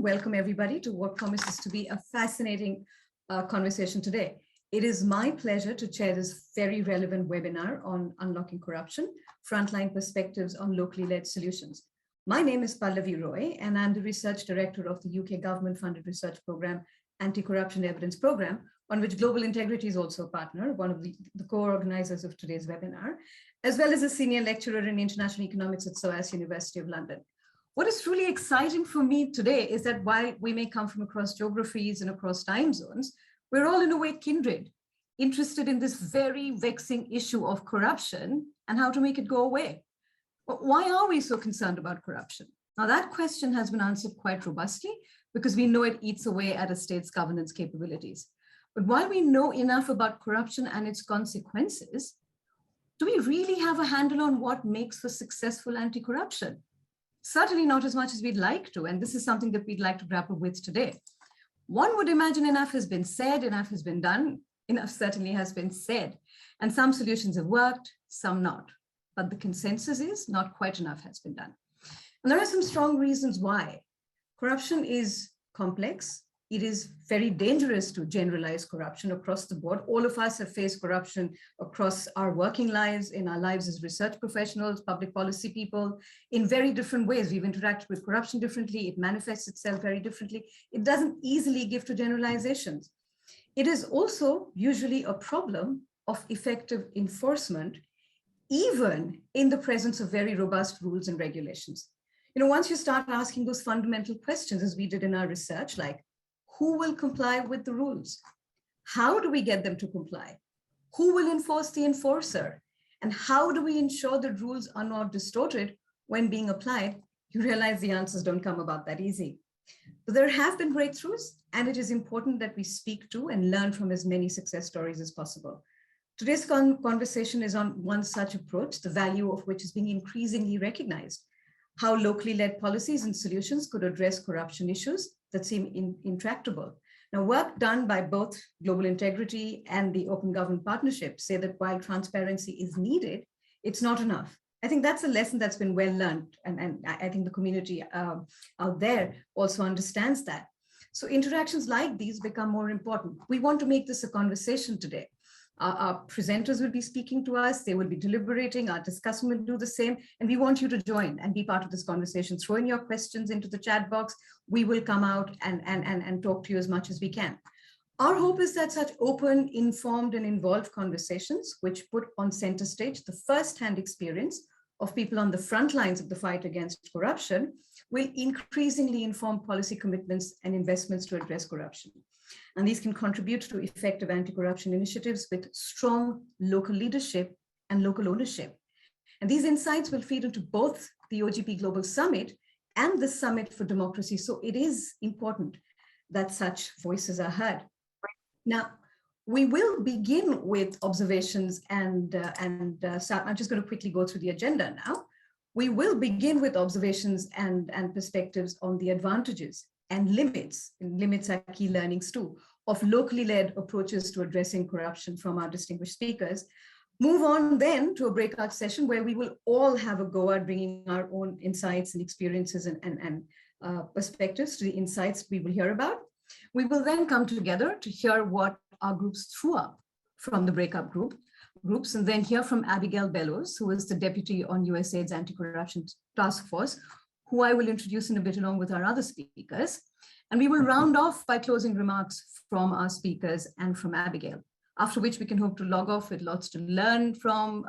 Welcome everybody to what promises to be a fascinating conversation today. It is my pleasure to chair this very relevant webinar on unlocking corruption, frontline perspectives on locally led solutions. My name is Pallavi Roy, and I'm the research director of the UK government-funded research program, Anti-Corruption Evidence Program, on which Global Integrity is also a partner, one of the co-organizers of today's webinar, as well as a senior lecturer in international economics at SOAS University of London. What is truly exciting for me today is that while we may come from across geographies and across time zones, we're all in a way kindred, interested in this very vexing issue of corruption and how to make it go away. But why are we so concerned about corruption? Now that question has been answered quite robustly because we know it eats away at a state's governance capabilities. But while we know enough about corruption and its consequences, do we really have a handle on what makes for successful anti-corruption? Certainly not as much as we'd like to, and this is something that we'd like to grapple with today. One would imagine enough has been said, enough has been done, enough certainly has been said, and some solutions have worked, some not. But the consensus is not quite enough has been done. And there are some strong reasons why. Corruption is complex. It is very dangerous to generalize corruption across the board. All of us have faced corruption across our working lives, in our lives as research professionals, public policy people, in very different ways. We've interacted with corruption differently. It manifests itself very differently. It doesn't easily give to generalizations. It is also usually a problem of effective enforcement, even in the presence of very robust rules and regulations. You know, once you start asking those fundamental questions, as we did in our research, like, who will comply with the rules? How do we get them to comply? Who will enforce the enforcer? And how do we ensure that rules are not distorted when being applied? You realize the answers don't come about that easy. But there have been breakthroughs, and it is important that we speak to and learn from as many success stories as possible. Today's conversation is on one such approach, the value of which is being increasingly recognized. How locally led policies and solutions could address corruption issues that seem intractable. Now, work done by both Global Integrity and the Open Government Partnership say that while transparency is needed, it's not enough. I think that's a lesson that's been well learned, and I think the community out there also understands that. So interactions like these become more important. We want to make this a conversation today. Our presenters will be speaking to us, they will be deliberating, our discussion will do the same, and we want you to join and be part of this conversation. Throw in your questions into the chat box. We will come out and talk to you as much as we can. Our hope is that such open, informed, and involved conversations, which put on center stage the first-hand experience of people on the front lines of the fight against corruption, will increasingly inform policy commitments and investments to address corruption. And these can contribute to effective anti-corruption initiatives with strong local leadership and local ownership. And these insights will feed into both the OGP Global Summit and the Summit for Democracy. So it is important that such voices are heard. Now, we will begin with observations so I'm just going to quickly go through the agenda now. We will begin with observations and perspectives on the advantages and limits are key learnings too, of locally led approaches to addressing corruption from our distinguished speakers. Move on then to a breakout session where we will all have a go at bringing our own insights and experiences and perspectives to the insights we will hear about. We will then come together to hear what our groups threw up from the breakout groups, and then hear from Abigail Bellows, who is the deputy on USAID's Anti-Corruption Task Force, who I will introduce in a bit along with our other speakers. And we will round off by closing remarks from our speakers and from Abigail, after which we can hope to log off with lots to learn from,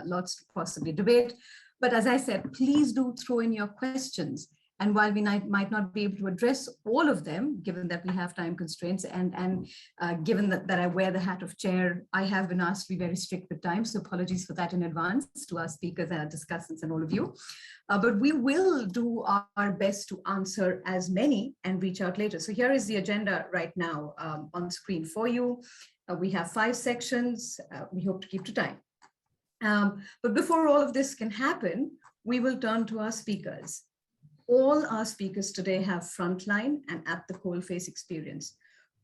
lots to possibly debate. But as I said, please do throw in your questions. And while we might not be able to address all of them, given that we have time constraints and given that I wear the hat of chair, I have been asked to be very strict with time. So apologies for that in advance to our speakers and our discussants and all of you. But we will do our best to answer as many and reach out later. So here is the agenda right now on screen for you. We have 5 sections. We hope to keep to time. But before all of this can happen, we will turn to our speakers. All our speakers today have frontline and at the coalface experience.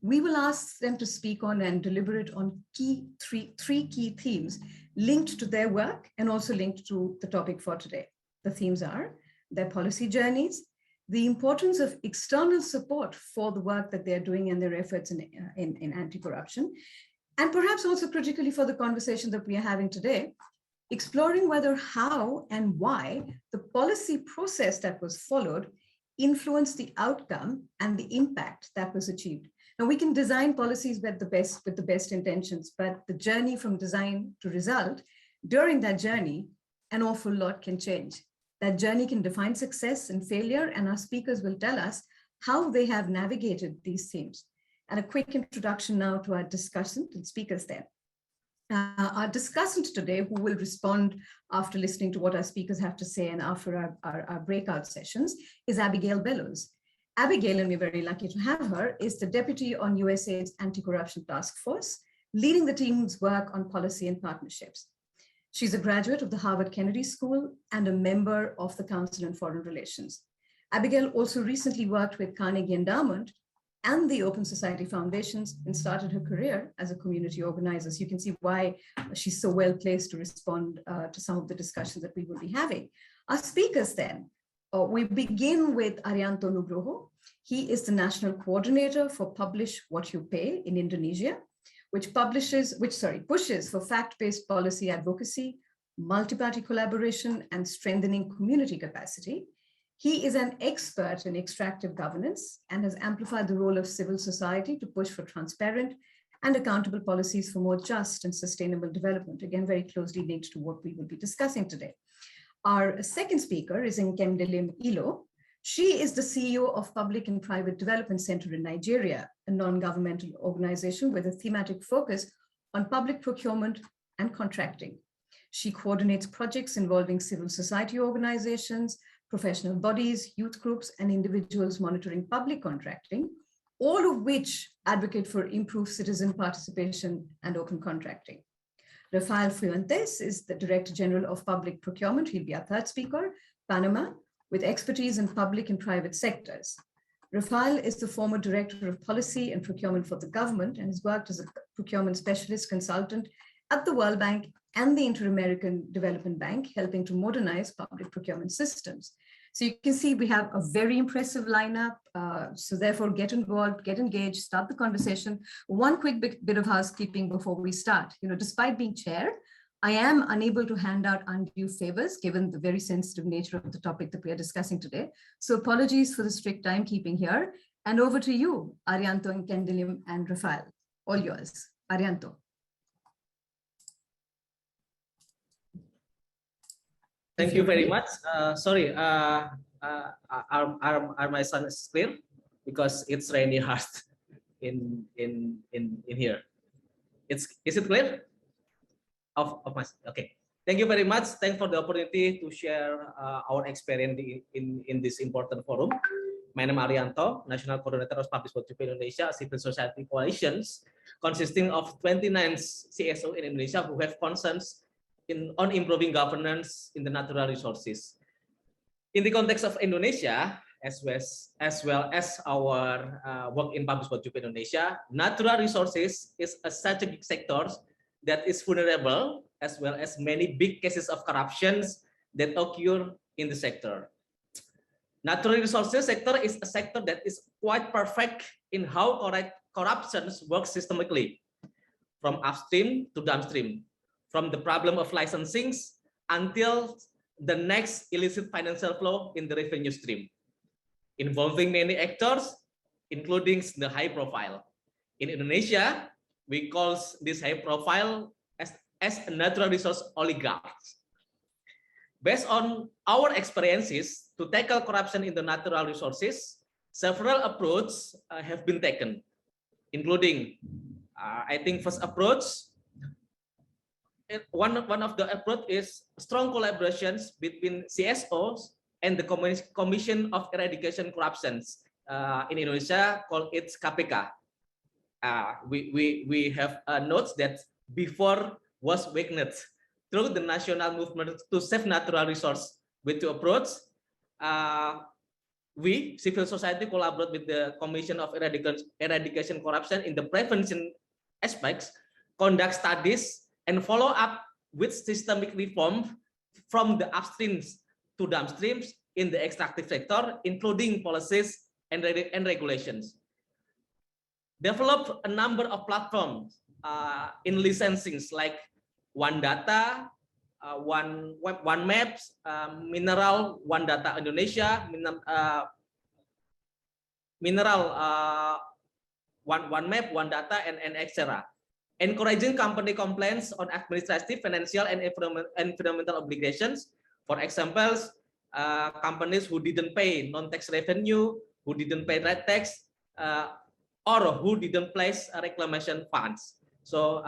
We will ask them to speak on and deliberate on three key themes linked to their work and also linked to the topic for today. The themes are their policy journeys, the importance of external support for the work that they're doing and their efforts in anti-corruption, and perhaps also critically for the conversation that we are having today, exploring whether, how, and why the policy process that was followed influenced the outcome and the impact that was achieved. Now, we can design policies with the best intentions, but the journey from design to result, during that journey, an awful lot can change. That journey can define success and failure, and our speakers will tell us how they have navigated these themes. And a quick introduction now to our discussant and speakers there. Our discussant today, who will respond after listening to what our speakers have to say and after our breakout sessions, is Abigail Bellows. Abigail, and we're very lucky to have her, is the deputy on USAID's Anti-Corruption Task Force, leading the team's work on policy and partnerships. She's a graduate of the Harvard Kennedy School and a member of the Council on Foreign Relations. Abigail also recently worked with Carnegie Endowment and the Open Society Foundations and started her career as a community organizer. So you can see why she's so well placed to respond to some of the discussions that we will be having. Our speakers then, we begin with Arianto Nugroho. He is the National Coordinator for Publish What You Pay in Indonesia, which pushes for fact-based policy advocacy, multi-party collaboration, and strengthening community capacity. He is an expert in extractive governance and has amplified the role of civil society to push for transparent and accountable policies for more just and sustainable development. Again, very closely linked to what we will be discussing today. Our second speaker is Nkendelim Ilo. She is the CEO of Public and Private Development Center in Nigeria, a non-governmental organization with a thematic focus on public procurement and contracting. She coordinates projects involving civil society organizations, professional bodies, youth groups, and individuals monitoring public contracting, all of which advocate for improved citizen participation and open contracting. Rafael Fuentes is the Director General of Public Procurement. He'll be our third speaker, Panama, with expertise in public and private sectors. Rafael is the former Director of Policy and Procurement for the government and has worked as a procurement specialist consultant at the World Bank and the Inter-American Development Bank, helping to modernize public procurement systems. So you can see we have a very impressive lineup. So therefore, get involved, get engaged, start the conversation. One quick bit of housekeeping before we start. Despite being chair, I am unable to hand out undue favors given the very sensitive nature of the topic that we are discussing today. So apologies for the strict timekeeping here. And over to you, Arianto, Nkendelim, and Rafael. All yours. Arianto. Thank you very much. Sorry, are my sound is clear? Because it's really hard in here. Is it clear? Okay. Thank you very much. Thanks for the opportunity to share our experience in this important forum. My name is Arianto, National Coordinator of Publish What You Pay Indonesia, a civil society coalitions consisting of 29 CSO in Indonesia who have concerns on improving governance in the natural resources. In the context of Indonesia, as well as our work in Publish What You Pay Indonesia, natural resources is a strategic sector that is vulnerable, as well as many big cases of corruptions that occur in the sector. Natural resources sector is a sector that is quite perfect in how corruption works systemically, from upstream to downstream, from the problem of licensing until the next illicit financial flow in the revenue stream, involving many actors, including the high profile. In Indonesia, we call this high profile as a natural resource oligarchs. Based on our experiences to tackle corruption in the natural resources, several approaches have been taken, including, I think, first approach, one of the approach is strong collaborations between CSOs and the Commission of Eradication Corruptions in Indonesia, called it KPK. We have notes that before was weakened through the national movement to save natural resource. With the approach, we, civil society, collaborate with the Commission of Eradication Corruption in the prevention aspects, conduct studies, and follow up with systemic reform from the upstreams to downstreams in the extractive sector, including policies and regulations. Develop a number of platforms in licensings like One Data, One Maps, Mineral, One Data Indonesia, Mineral, One Map, One Data, and etc. Encouraging company compliance on administrative, financial, and environmental obligations. For example, companies who didn't pay non-tax revenue, who didn't pay red tax, or who didn't place reclamation funds. So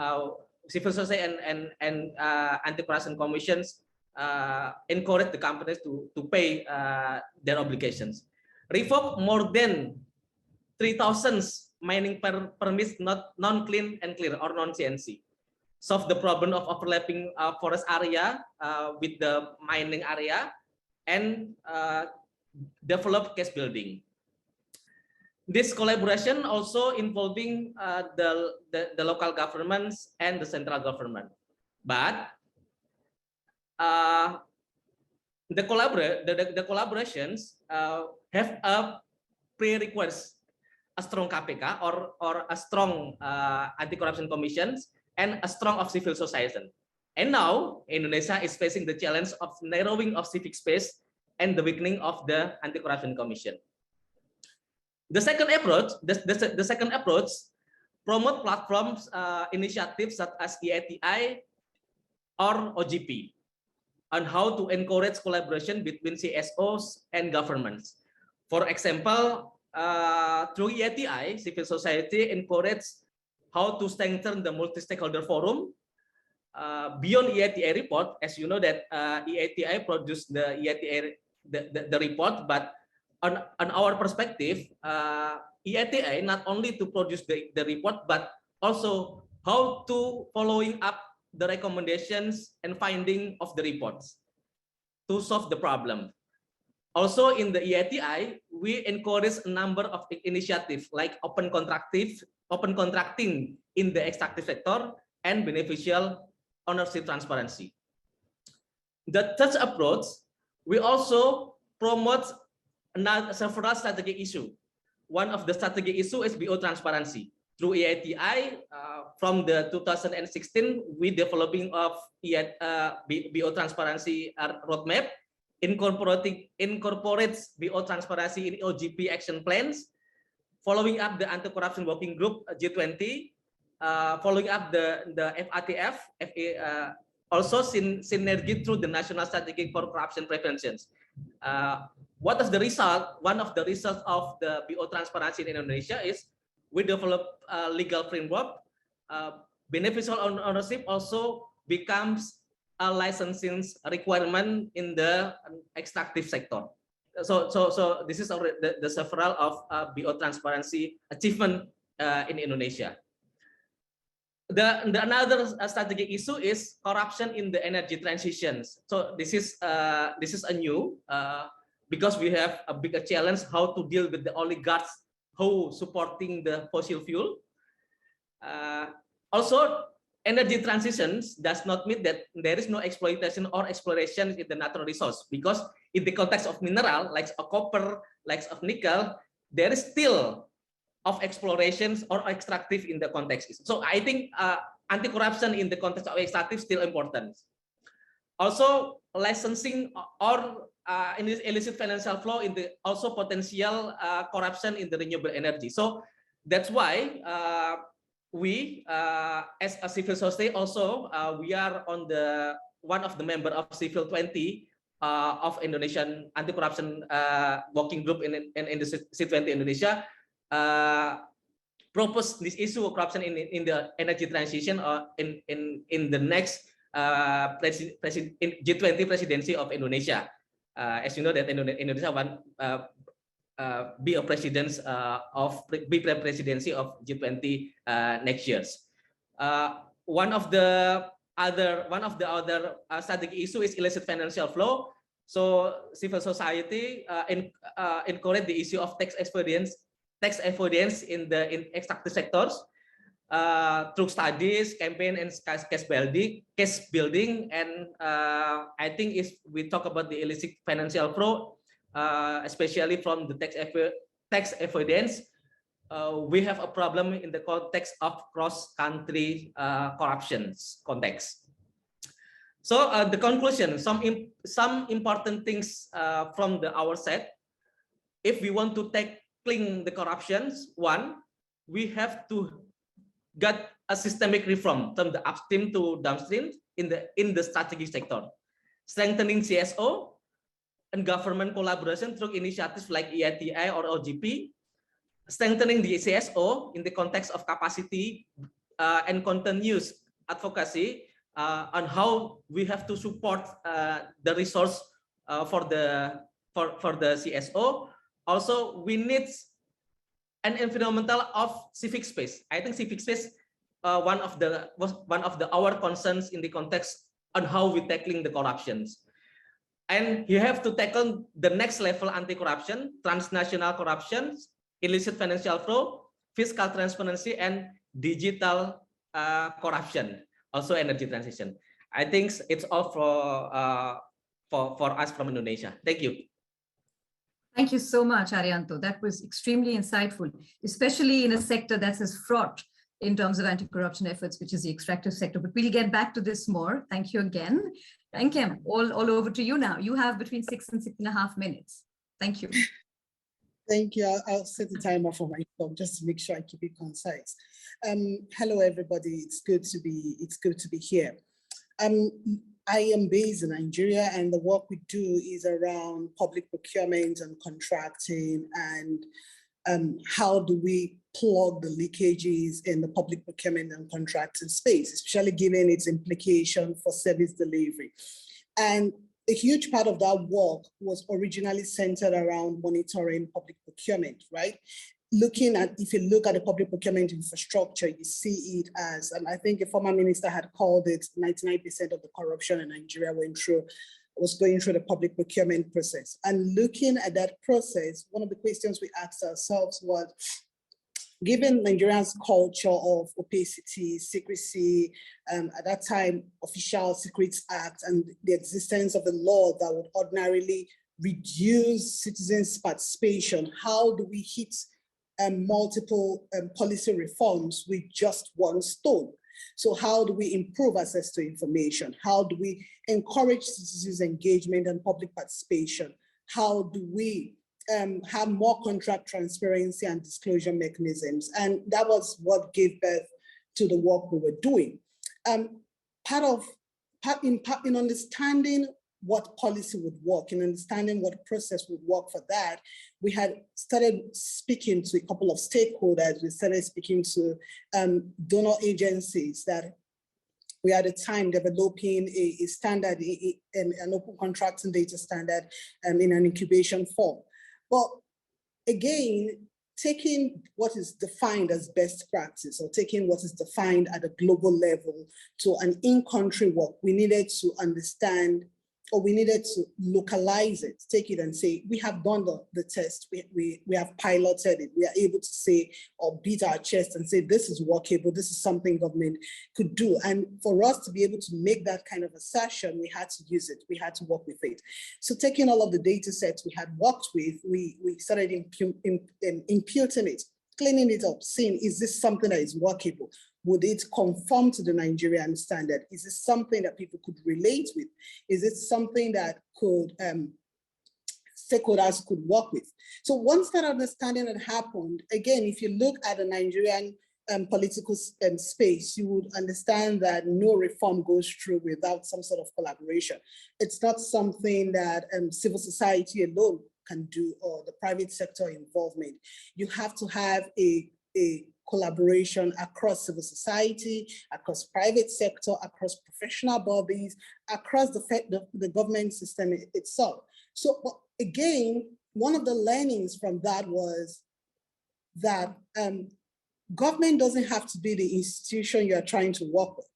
civil society and anti-corruption commissions encourage the companies to pay their obligations. Revoke more than 3,000 mining permits not non-clean and clear or non-CNC. Solve the problem of overlapping forest area with the mining area, and develop case building. This collaboration also involving the local governments and the central government. But the collaborations have a prerequisite, a strong KPK or a strong anti-corruption commissions and a strong of civil society. And now Indonesia is facing the challenge of narrowing of civic space and the weakening of the anti-corruption commission. The second approach, promote platforms initiatives such as EATI or OGP on how to encourage collaboration between CSOs and governments. For example, through EATI, civil society encourages how to strengthen the multi-stakeholder forum. Beyond EATI report, as you know that EATI produced the EATI the report, but on our perspective, EATI not only to produce the report, but also how to following up the recommendations and finding of the reports to solve the problem. Also in the EATI, we encourage a number of initiatives like open contracting in the extractive sector and beneficial ownership transparency. The third approach, we also promote several strategic issues. One of the strategic issues is BO transparency. Through EATI, from the 2016, we developing of BO transparency roadmap, incorporates BO transparency in OGP action plans, following up the anti-corruption working group G20, following up the FATF, also synergy through the national strategy for corruption prevention. What is the result? One of the results of the BO transparency in Indonesia is we develop a legal framework. Beneficial ownership also becomes a licensing requirement in the extractive sector. So this is the several of BO transparency achievement in Indonesia. Another strategic issue is corruption in the energy transitions. So this is a new because we have a bigger challenge how to deal with the oligarchs who supporting the fossil fuel. Also, energy transitions does not mean that there is no exploitation or exploration in the natural resource, because in the context of mineral, like of copper, like of nickel, there is still of explorations or extractive in the context. So I think anti-corruption in the context of extractive still important. Also, licensing or illicit financial flow in the also potential corruption in the renewable energy. So that's why we as a civil society also we are on the one of the member of Civil 20 of Indonesian anti-corruption working group in the C20 Indonesia. Propose this issue of corruption in the energy transition or in the next G20 presidency of Indonesia. As you know that Indonesia want be a presidency of G20 next years. One of the other strategic issue is illicit financial flow. So civil society encourage the issue of tax avoidance in extractive sectors through studies, campaign, and case building. And I think if we talk about the illicit financial flow, especially from the tax avoidance, we have a problem in the context of cross-country corruptions context. So the conclusion, some important things from our side. If we want to tackling the corruptions, one, we have to get a systemic reform from the upstream to downstream in the strategic sector, strengthening CSO and government collaboration through initiatives like EITI or OGP, strengthening the CSO in the context of capacity and continuous advocacy on how we have to support the resource for the CSO. Also, we need an environmental of civic space. I think civic space one of our concerns in the context on how we tackling the corruptions. And you have to tackle the next level anti-corruption, transnational corruption, illicit financial flow, fiscal transparency, and digital corruption, also energy transition. I think it's all for us from Indonesia. Thank you. Thank you so much, Arianto. That was extremely insightful, especially in a sector that's as fraught in terms of anti-corruption efforts, which is the extractive sector. But we'll get back to this more. Thank you again. Thank you. All over to you now. You have between 6 and 6.5 minutes. Thank you. Thank you. I'll set the timer for myself just to make sure I keep it concise. Hello, everybody. It's good to be here. I am based in Nigeria, and the work we do is around public procurement and contracting, and how do we plug the leakages in the public procurement and contracting space, especially given its implication for service delivery. And a huge part of that work was originally centered around monitoring public procurement, right? If you look at the public procurement infrastructure, you see it as, and I think a former minister had called it 99% of the corruption in Nigeria was going through the public procurement process. And looking at that process, one of the questions we asked ourselves was, given Nigerians' culture of opacity, secrecy, at that time, Official Secrets Act, and the existence of a law that would ordinarily reduce citizens' participation, how do we hit multiple policy reforms with just one stone? So how do we improve access to information? How do we encourage citizens' engagement and public participation? How do we have more contract transparency and disclosure mechanisms? And that was what gave birth to the work we were doing. In understanding what policy would work, in understanding what process would work for that, we had started speaking to a couple of stakeholders. We started speaking to donor agencies that we at the time developing a standard, an open contracting data standard in an incubation form. But again, taking what is defined as best practice, or taking what is defined at a global level to an in-country work, we needed to understand, or we needed to localize it, take it and say, we have done the test, we have piloted it, we are able to say, or beat our chest and say, this is workable, this is something government could do. And for us to be able to make that kind of assertion, we had to use it, we had to work with it. So taking all of the data sets we had worked with, we started imputing it, cleaning it up, seeing, is this something that is workable? Would it conform to the Nigerian standard? Is it something that people could relate with? Is it something that could stakeholders could work with? So once that understanding had happened, again, if you look at the Nigerian political space, you would understand that no reform goes through without some sort of collaboration. It's not something that civil society alone can do, or the private sector involvement. You have to have a collaboration across civil society, across private sector, across professional bodies, across the government system itself. So again, one of the learnings from that was that government doesn't have to be the institution you're trying to work with.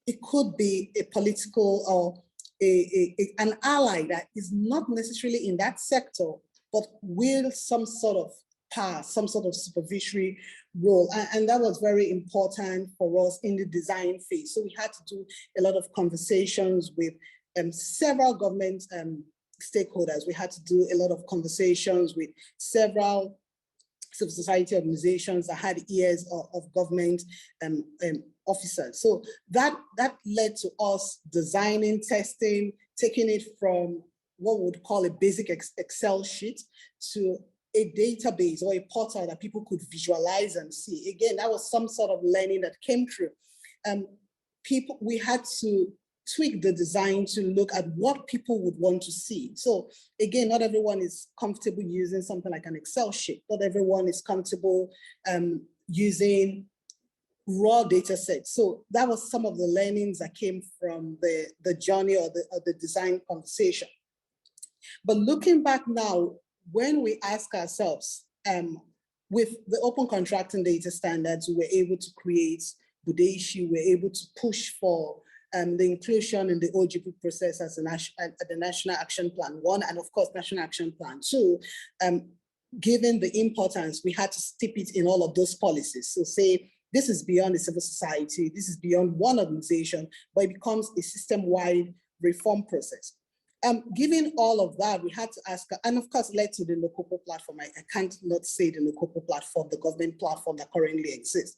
It could be a political or an ally that is not necessarily in that sector, but will some sort of power, some sort of supervisory role. And that was very important for us in the design phase. So we had to do a lot of conversations with several government stakeholders. We had to do a lot of conversations with several civil society organizations that had ears of government officers. So that led to us designing, testing, taking it from what we would call a basic Excel sheet to a database or a portal that people could visualize and see. Again, that was some sort of learning that came through. We had to tweak the design to look at what people would want to see. So again, not everyone is comfortable using something like an Excel sheet. Not everyone is comfortable using raw data sets. So that was some of the learnings that came from the journey or the design conversation. But looking back now, when we ask ourselves, with the open contracting data standards, we were able to create Budeshi, we were able to push for the inclusion in the OGP process as the National Action Plan 1, and of course, National Action Plan 2. Given the importance, we had to stip it in all of those policies. So say, this is beyond the civil society, this is beyond one organization, but it becomes a system-wide reform process. Given all of that, we had to ask, and of course led to the Locopo platform. I can't not say the Locopo platform, the government platform that currently exists.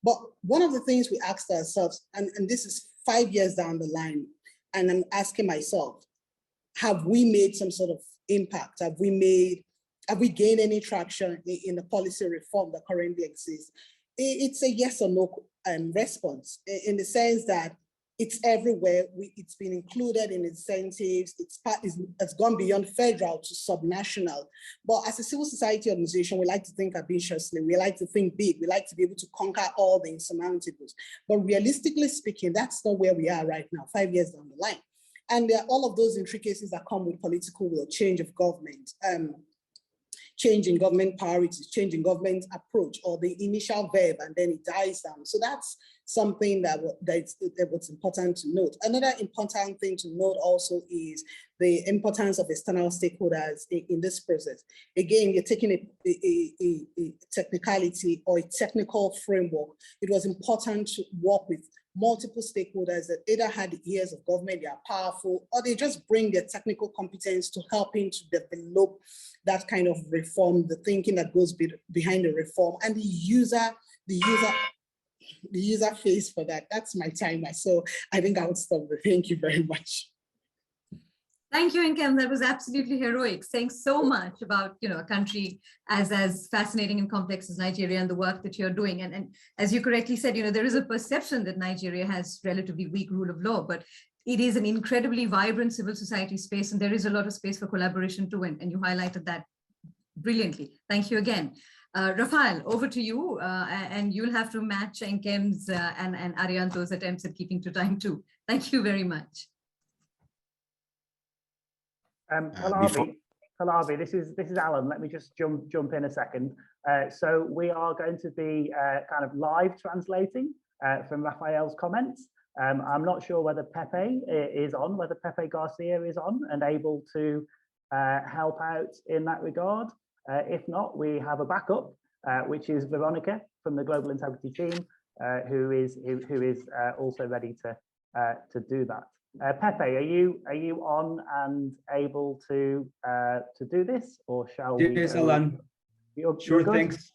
But one of the things we asked ourselves, and this is 5 years down the line, and I'm asking myself, have we made some sort of impact? Have we gained any traction in the policy reform that currently exists? It's a yes or no response, in the sense that it's everywhere. It's been included in incentives. It's gone beyond federal to subnational. But as a civil society organization, we like to think ambitiously. We like to think big. We like to be able to conquer all the insurmountables. But realistically speaking, that's not where we are right now, 5 years down the line. And there are all of those intricacies that come with political will, change of government, change in government priorities, change in government approach, or the initial verb and then it dies down. So that's something that was important to note. Another important thing to note also is the importance of external stakeholders in this process. Again, you're taking a technicality or a technical framework. It was important to work with multiple stakeholders that either had the ears of government, they are powerful, or they just bring their technical competence to helping to develop that kind of reform, the thinking that goes behind the reform, and the user face for that. That's my timer. So I think I would stop there. Thank you very much. Thank you, Nkem. That was absolutely heroic, saying so much about a country as fascinating and complex as Nigeria and the work that you're doing. And as you correctly said, there is a perception that Nigeria has relatively weak rule of law, but it is an incredibly vibrant civil society space, and there is a lot of space for collaboration too, and you highlighted that brilliantly. Thank you again. Rafael, over to you, and you'll have to match Nkem's and Arianto's attempts at keeping to time too. Thank you very much. Hello, Avi. This is Alan. Let me just jump in a second. So we are going to be kind of live translating from Rafael's comments. I'm not sure whether Pepe is on, whether Pepe Garcia is on and able to help out in that regard. If not, we have a backup, which is Veronica from the Global Integrity team, who is also ready to do that. Pepe, are you on and able to do this, or shall we? Yes, Alan. Sure, thanks.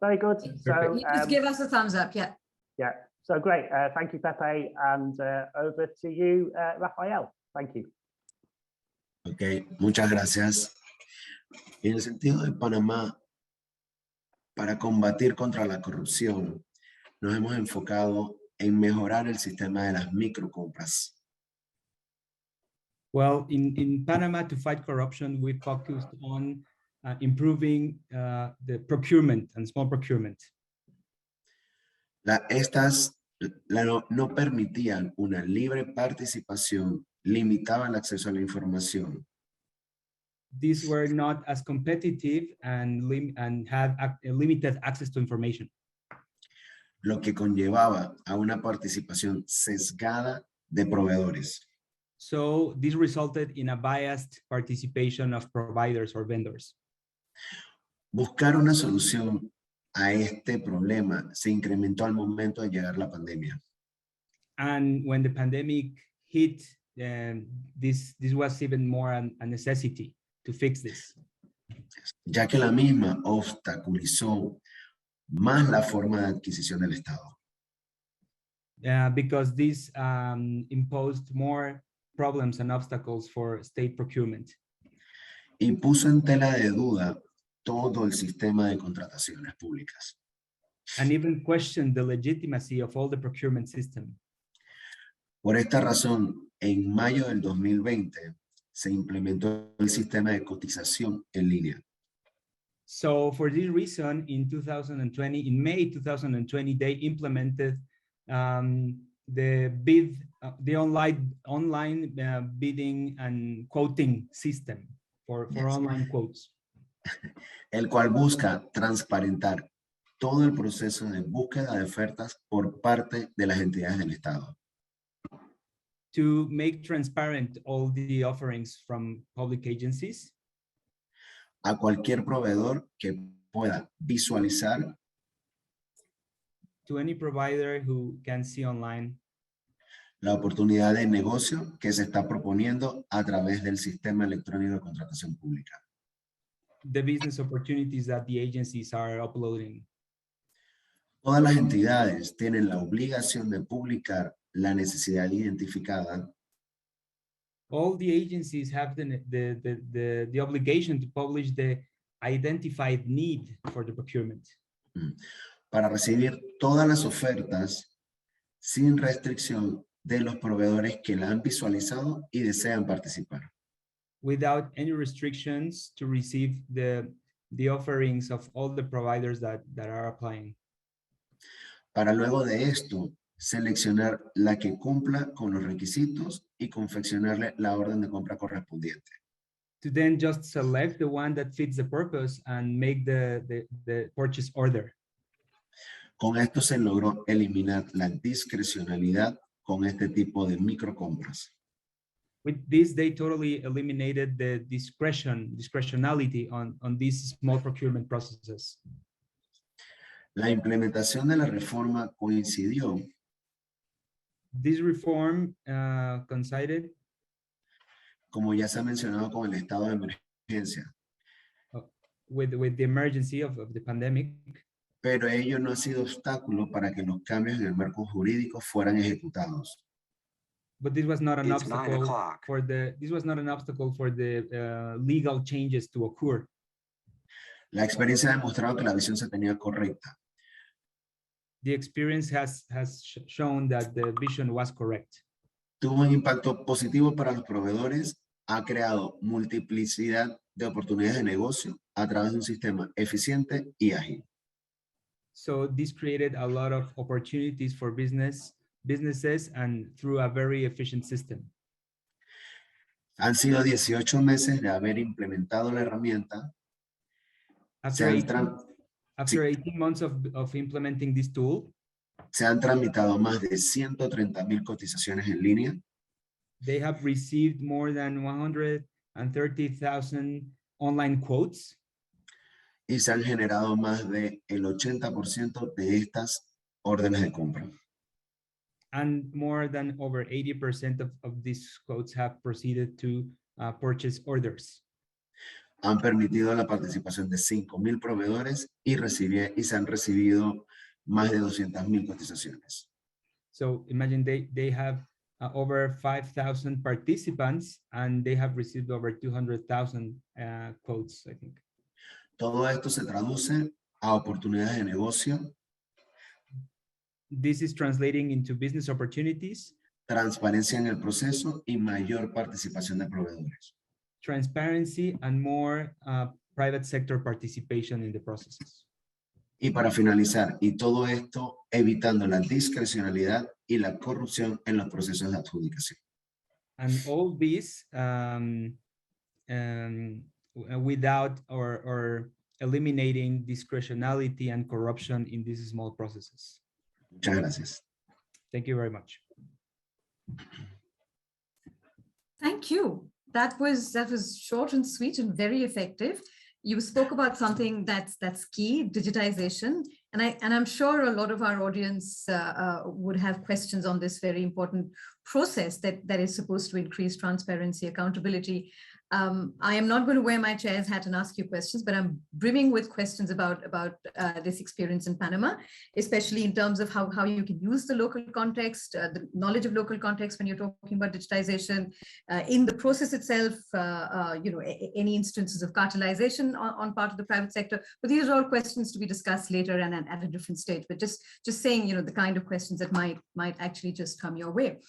Very good. So just give us a thumbs up. Yeah. Yeah. So great. Thank you, Pepe, and over to you, Rafael. Thank you. Ok, muchas gracias. En el sentido de Panamá, para combatir contra la corrupción, nos hemos enfocado en mejorar el sistema de las microcompras. Well, in Panama, to fight corruption, we focused on improving the procurement and small procurement. Estas no permitían una libre participación, limitaban el acceso a la información. These were not as competitive and had limited access to information. Lo que conllevaba a una participación sesgada de proveedores. So this resulted in a biased participation of providers or vendors. Buscar una solución a este problema se incrementó al momento de llegar la pandemia. And when the pandemic hit this was even more a necessity to fix this. ya que la misma obstaculizó más la forma de adquisición del Estado. Because this imposed more problems and obstacles for state procurement. Y puso en tela de duda todo el sistema de contrataciones públicas. And even questioned the legitimacy of all the procurement system. Por esta razón, en mayo del 2020 se implementó el sistema de cotización en línea. So for this reason, in 2020, in May 2020, they implemented the online bidding and quoting system for online quotes. El cual busca transparentar todo el proceso de búsqueda de ofertas por parte de las entidades del Estado. To make transparent all the offerings from public agencies. A cualquier proveedor que pueda visualizar. To any provider who can see online. La oportunidad de negocio que se está proponiendo a través del sistema electrónico de contratación pública. The business opportunities that the agencies are uploading. Todas las entidades tienen la obligación de publicar la necesidad identificada. All the agencies have the obligation to publish the identified need for the procurement. Para recibir todas las ofertas sin restricción de los proveedores que la han visualizado y desean participar. Without any restrictions to receive the offerings of all the providers that are applying. Para luego de esto, seleccionar la que cumpla con los requisitos y confeccionarle la orden de compra correspondiente. To then just select the one that fits the purpose and make the purchase order. Con esto se logró eliminar la discrecionalidad con este tipo de microcompras. With this, they totally eliminated the discretionality on these small procurement processes. La implementación de la reforma coincidió. This reform coincided, como ya se ha mencionado, con el estado de emergencia. With the emergency of the pandemic. Pero ello no ha sido obstáculo para que los cambios en el marco jurídico fueran ejecutados. But this was not an obstacle for the legal changes to occur. La experiencia ha demostrado que la visión se tenía correcta. The experience has shown that the vision was correct. Tuvo un impacto positivo para los proveedores, ha creado multiplicidad de oportunidades de negocio a través de un sistema eficiente y ágil. So this created a lot of opportunities for businesses and through a very efficient system. Han sido 18 meses de haber implementado la herramienta. After 18 months of implementing this tool, se han tramitado más de 130,000 cotizaciones en línea. They have received more than 130,000 online quotes. Y se han generado más del 80% de estas órdenes de compra. And more than over 80% of these quotes have proceeded to purchase orders. Han permitido la participación de 5,000 proveedores y se han recibido más de 200,000 cotizaciones. So imagine they have over 5,000 participants and they have received over 200,000 quotes, I think. Todo esto se traduce a oportunidades de negocio. This is translating into business opportunities. Transparencia en el proceso y mayor participación de proveedores. Transparency and more private sector participation in the processes. Y para finalizar, y todo esto evitando la discrecionalidad y la corrupción en los procesos de adjudicación. And all this without or eliminating discretionality and corruption in these small processes. Muchas gracias. Thank you very much. Thank you. That was short and sweet and very effective. You spoke about something that's key, digitization, and I'm sure a lot of our audience would have questions on this very important process that is supposed to increase transparency, accountability. I am not going to wear my chair's hat and ask you questions, but I'm brimming with questions about this experience in Panama, especially in terms of how you can use the local context, the knowledge of local context when you're talking about digitization, in the process itself, any instances of cartelization on part of the private sector. But these are all questions to be discussed later and at a different stage. But just saying, the kind of questions that might actually just come your way.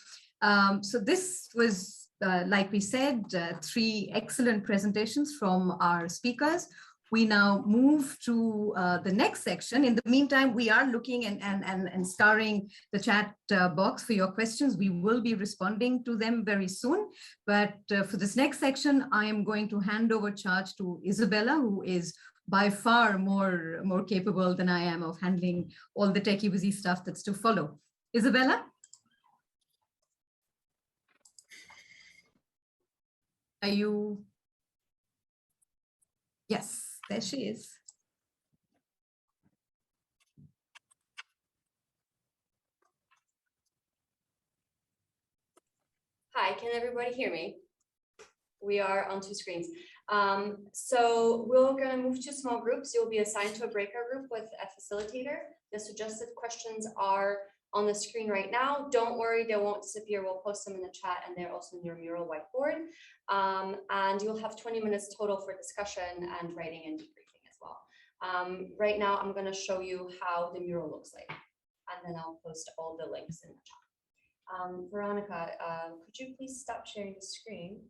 So this was, like we said, 3 excellent presentations from our speakers. We now move to the next section. In the meantime, we are looking and scouring the chat box for your questions. We will be responding to them very soon. But for this next section, I am going to hand over charge to Isabella, who is by far more capable than I am of handling all the techie busy stuff that's to follow. Isabella? Are you? Yes, there she is. Hi, can everybody hear me? We are on 2 screens. So we're going to move to small groups. You'll be assigned to a breakout group with a facilitator. The suggested questions are on the screen right now. Don't worry, they won't disappear. We'll post them in the chat, and they're also in your mural whiteboard. And you'll have 20 minutes total for discussion and writing and debriefing as well. Right now, I'm going to show you how the mural looks like, and then I'll post all the links in the chat. Veronica, could you please stop sharing the screen?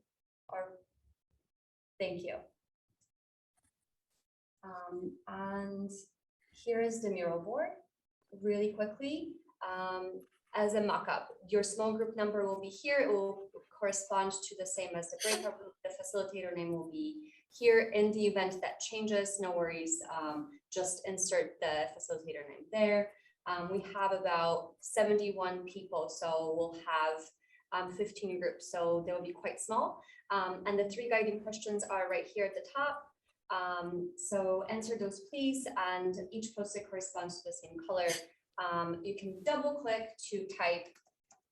Thank you. And here is the mural board. Really quickly, as a mock-up, your small group number will be here. It will correspond to the same as the breakout group. The facilitator name will be here. In the event that changes, no worries, just insert the facilitator name there. We have about 71 people, so we'll have 15 groups, so they will be quite small. And the 3 guiding questions are right here at the top. So answer those, please, and each post-it corresponds to the same color. You can double click to type,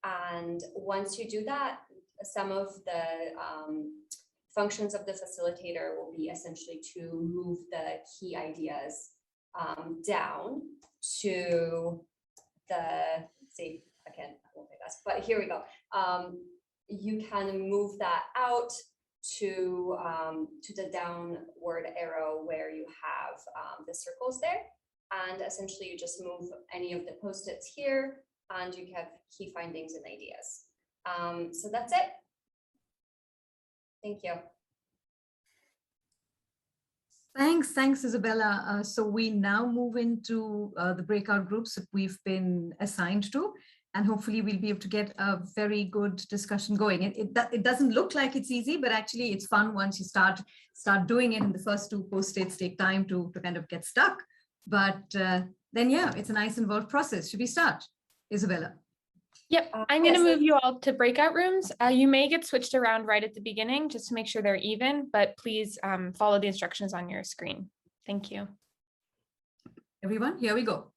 and once you do that, some of the functions of the facilitator will be essentially to move the key ideas down to the, see, again, I won't take this, but here we go. You can move that out to the downward arrow where you have the circles there. And essentially you just move any of the post-its here and you have key findings and ideas. So that's it. Thank you. Thanks, Isabella. So we now move into the breakout groups that we've been assigned to, and hopefully we'll be able to get a very good discussion going. It doesn't look like it's easy, but actually it's fun once you start doing it, and the first 2 post-its take time to kind of get stuck. But then, yeah, it's a nice involved process. Should we start, Isabella? Yep, I'm going to move you all to breakout rooms. You may get switched around right at the beginning just to make sure they're even, but please follow the instructions on your screen. Thank you. Everyone, here we go.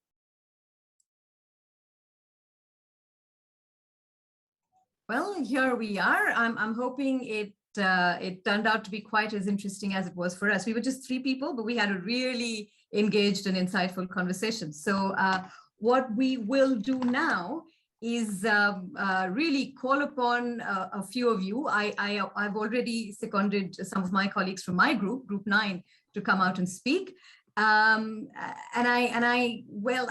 Well, here we are. I'm hoping it turned out to be quite as interesting as it was for us. We were just 3 people, but we had a really engaged and insightful conversation. So what we will do now is really call upon a few of you. I've already seconded some of my colleagues from my group, Group 9, to come out and speak. Well,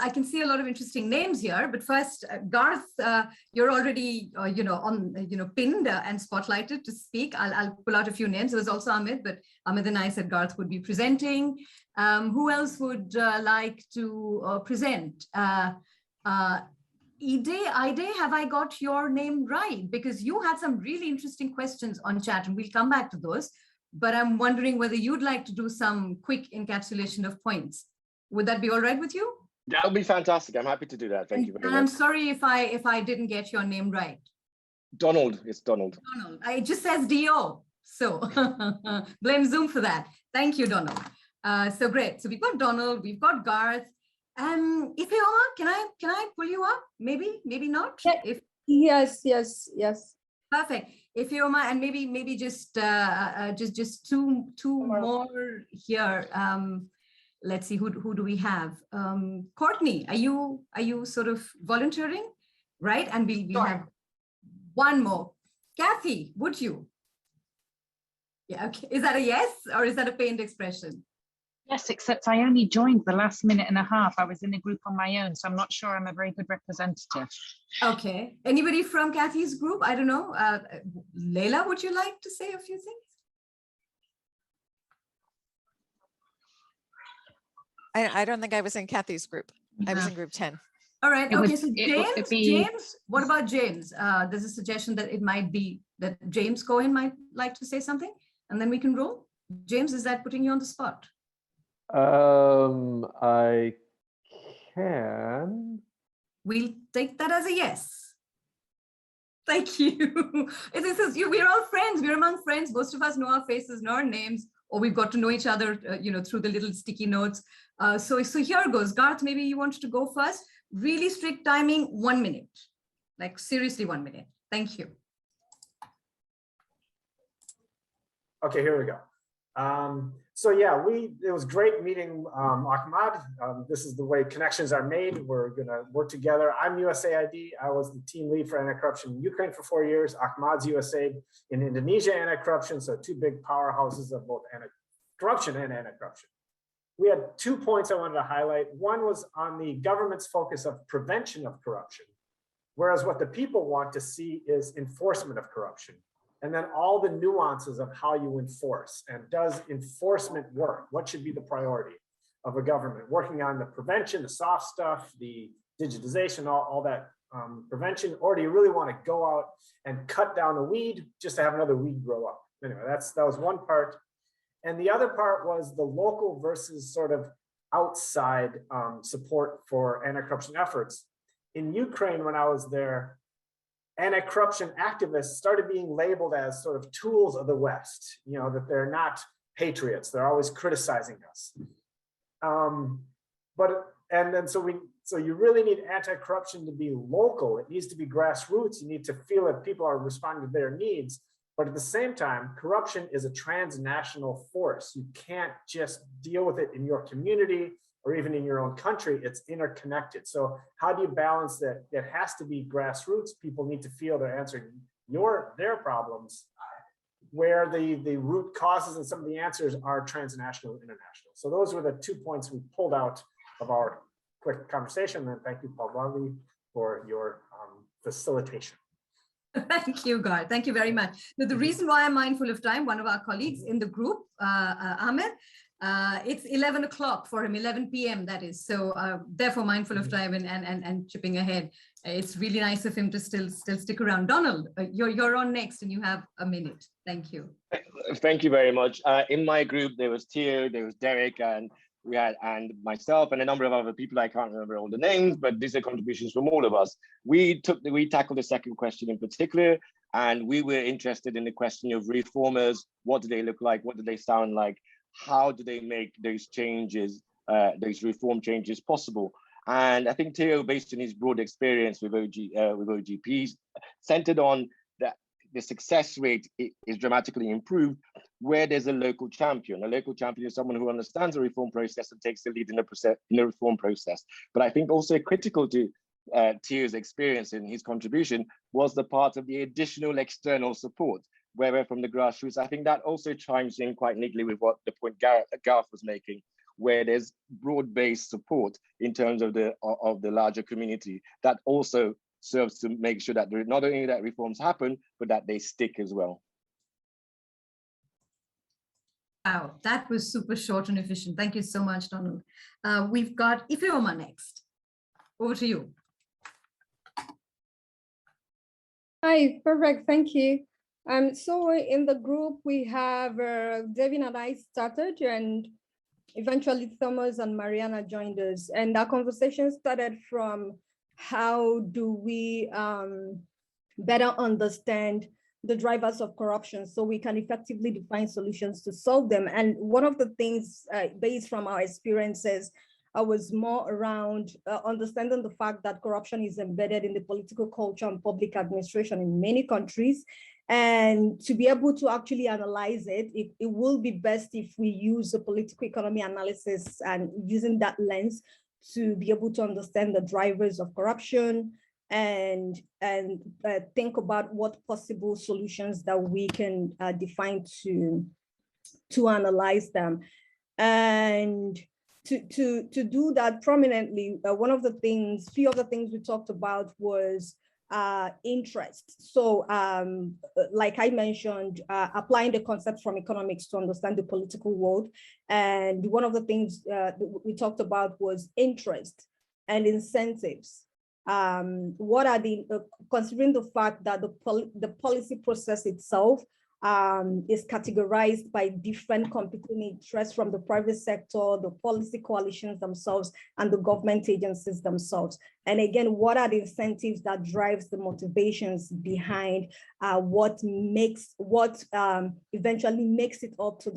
I can see a lot of interesting names here, but first, Garth, you're already, pinned and spotlighted to speak. I'll pull out a few names. There was also Ahmed, but Ahmed and I said Garth would be presenting. Who else would like to present? Ide, have I got your name right? Because you had some really interesting questions on chat, and we'll come back to those. But I'm wondering whether you'd like to do some quick encapsulation of points. Would that be all right with you? That would be fantastic. I'm happy to do that. Thank you very much. I'm sorry if I didn't get your name right. Donald, it's Donald. Donald, it just says D-O. So blame Zoom for that. Thank you, Donald. So great. So we've got Donald, we've got Garth. Ifeoma, can I pull you up? Maybe not. Yeah. If Yes. Perfect. If you mind, and maybe just two more here. Let's see, who do we have? Courtney, are you sort of volunteering, right? And we'll have one more. Kathy, would you? Yeah. Okay. Is that a yes or is that a pained expression? Yes, except I only joined the last minute and a half. I was in a group on my own, so I'm not sure I'm a very good representative. Okay. Anybody from Kathy's group? I don't know. Leila, would you like to say a few things? I don't think I was in Kathy's group. I was in group 10. All right. Okay. So James, what about James? There's a suggestion that it might be that James Cohen might like to say something, and then we can roll. James, is that putting you on the spot? I can. We'll take that as a yes. Thank you. We're all friends. We're among friends. Most of us know our faces, know our names, or we've got to know each other, through the little sticky notes. So here goes. Garth, maybe you want to go first. Really strict timing, 1 minute. Like seriously, 1 minute. Thank you. Okay, here we go. So yeah, it was great meeting Ahmad. This is the way connections are made. We're gonna work together. I'm USAID. I was the team lead for anti-corruption in Ukraine for 4 years. Ahmad's USAID in Indonesia anti-corruption. So two big powerhouses of both anti-corruption and anti-corruption. We had 2 points I wanted to highlight. One was on the government's focus of prevention of corruption, whereas what the people want to see is enforcement of corruption. And then all the nuances of how you enforce, and does enforcement work? What should be the priority of a government? Working on the prevention, the soft stuff, the digitization, all that prevention, or do you really want to go out and cut down a weed just to have another weed grow up? Anyway, that was one part. And the other part was the local versus sort of outside support for anti-corruption efforts. In Ukraine, when I was there, anti-corruption activists started being labeled as sort of tools of the West, that they're not patriots. They're always criticizing us. So you really need anti-corruption to be local. It needs to be grassroots. You need to feel that people are responding to their needs. But at the same time, corruption is a transnational force. You can't just deal with it in your community or even in your own country. It's interconnected. So how do you balance that? It has to be grassroots. People need to feel they're answering their problems, where the root causes and some of the answers are transnational and international. So those were the 2 points we pulled out of our quick conversation. And thank you, Pallavi, for your facilitation. Thank you, Gar. Thank you very much. Now, the reason why I'm mindful of time, one of our colleagues in the group, Ahmed, it's 11 o'clock for him, 11 p.m. that is. So therefore mindful of time and chipping ahead. It's really nice of him to still stick around. Donald, you're on next and you have a minute. Thank you. Thank you very much. In my group, there was Theo, there was Derek, and myself and a number of other people. I can't remember all the names, but these are contributions from all of us. We tackled the second question in particular, and we were interested in the question of reformers. What do they look like? What do they sound like? How do they make those changes, those reform changes possible? And I think Theo, based on his broad experience with OGPs, centered on that the success rate is dramatically improved where there's a local champion. A local champion is someone who understands the reform process and takes the lead in the reform process. But I think also critical to Theo's experience and his contribution was the part of the additional external support, where from the grassroots. I think that also chimes in quite neatly with what the point Gareth was making, where there's broad-based support in terms of the larger community that also serves to make sure that not only that reforms happen, but that they stick as well. Wow, that was super short and efficient. Thank you so much, Donald. We've got Ifeoma next. Over to you. Hi, perfect, thank you. So in the group, we have Devin and I started, and eventually Thomas and Mariana joined us. And our conversation started from how do we better understand the drivers of corruption so we can effectively define solutions to solve them. And one of the things based from our experiences was more around understanding the fact that corruption is embedded in the political culture and public administration in many countries. And to be able to actually analyze it, it will be best if we use the political economy analysis and using that lens to be able to understand the drivers of corruption and think about what possible solutions that we can define to analyze them. And to do that prominently, one of the things, few of the things we talked about was interest. So like I mentioned, applying the concept from economics to understand the political world. And one of the things we talked about was interest and incentives. What are the, considering the fact that the policy process itself is categorized by different competing interests from the private sector, the policy coalitions themselves, and the government agencies themselves. And again, what are the incentives that drives the motivations behind what eventually makes it up to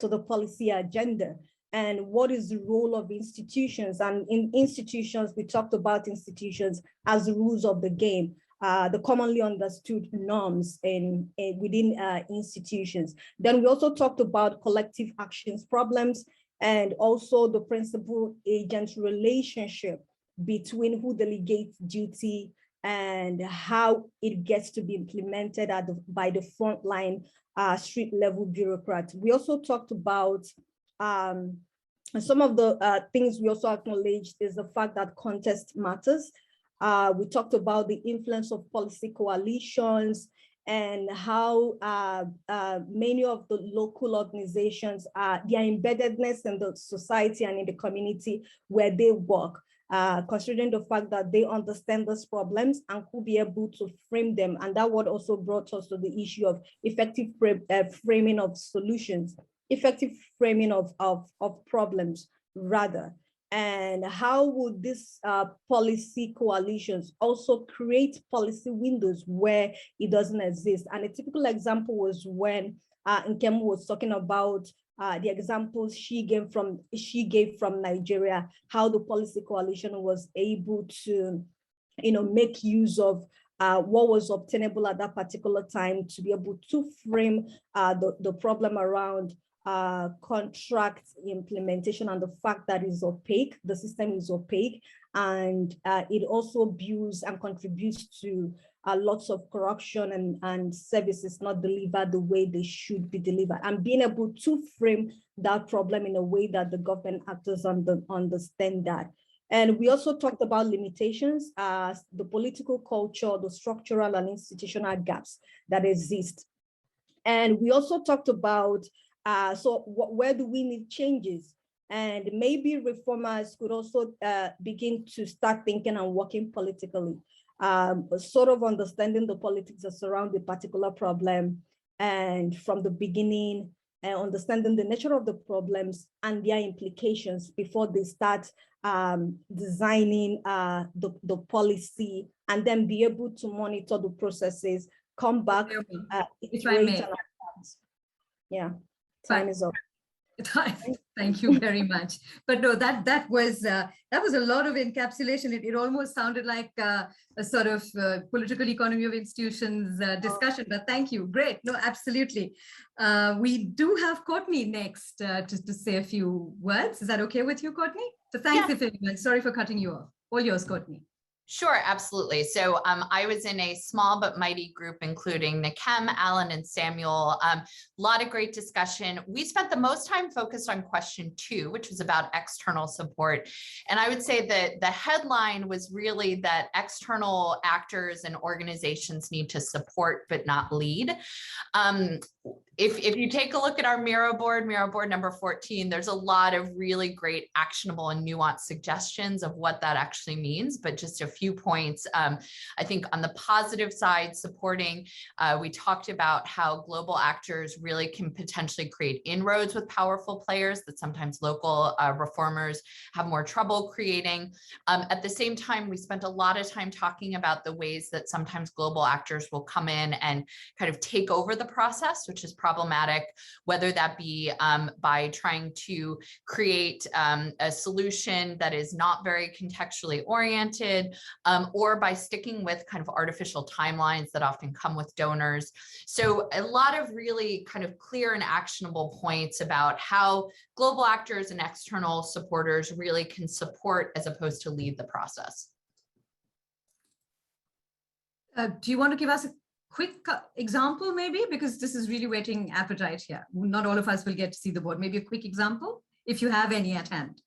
the policy agenda? And what is the role of institutions? And in institutions, we talked about institutions as the rules of the game. The commonly understood norms within institutions. Then we also talked about collective actions problems and also the principal agent relationship between who delegates duty and how it gets to be implemented by the frontline street level bureaucrats. We also talked about some of the things we also acknowledged is the fact that context matters. We talked about the influence of policy coalitions and how many of the local organizations, their embeddedness in the society and in the community where they work, considering the fact that they understand those problems and could be able to frame them. And that would also brought us to the issue of effective framing of solutions, effective framing of problems rather. And how would this policy coalitions also create policy windows where it doesn't exist? And a typical example was when Nkem was talking about the examples she gave from Nigeria, how the policy coalition was able to, make use of what was obtainable at that particular time to be able to frame the problem around contract implementation and the fact that it's opaque, the system is opaque, and it also builds and contributes to lots of corruption and services not delivered the way they should be delivered, and being able to frame that problem in a way that the government actors understand that. And we also talked about limitations, the political culture, the structural and institutional gaps that exist. And we also talked about where do we need changes? And maybe reformers could also begin to start thinking and working politically, sort of understanding the politics that surround the particular problem, and from the beginning, understanding the nature of the problems and their implications before they start designing the policy, and then be able to monitor the processes, come back, if I may. Yeah. Time is up. Thank you very much. But no, that was a lot of encapsulation. It almost sounded like a sort of political economy of institutions discussion. But thank you. Great. No, absolutely. We do have Courtney next to say a few words. Is that okay with you, Courtney? So thanks, if anyone. Sorry for cutting you off. All yours, Courtney. Sure, absolutely. So I was in a small but mighty group, including Nkem, Alan, and Samuel. A lot of great discussion. We spent the most time focused on question 2, which was about external support. And I would say that the headline was really that external actors and organizations need to support but not lead. If you take a look at our Miro board number 14, there's a lot of really great actionable and nuanced suggestions of what that actually means, but just a few points. I think on the positive side, supporting, we talked about how global actors really can potentially create inroads with powerful players that sometimes local reformers have more trouble creating. At the same time, we spent a lot of time talking about the ways that sometimes global actors will come in and kind of take over the process which is problematic, whether that be by trying to create a solution that is not very contextually oriented, or by sticking with kind of artificial timelines that often come with donors. So a lot of really kind of clear and actionable points about how global actors and external supporters really can support as opposed to lead the process. Do you want to give us a quick example maybe? Because this is really whetting appetite here. Not all of us will get to see the board. Maybe a quick example, if you have any at hand.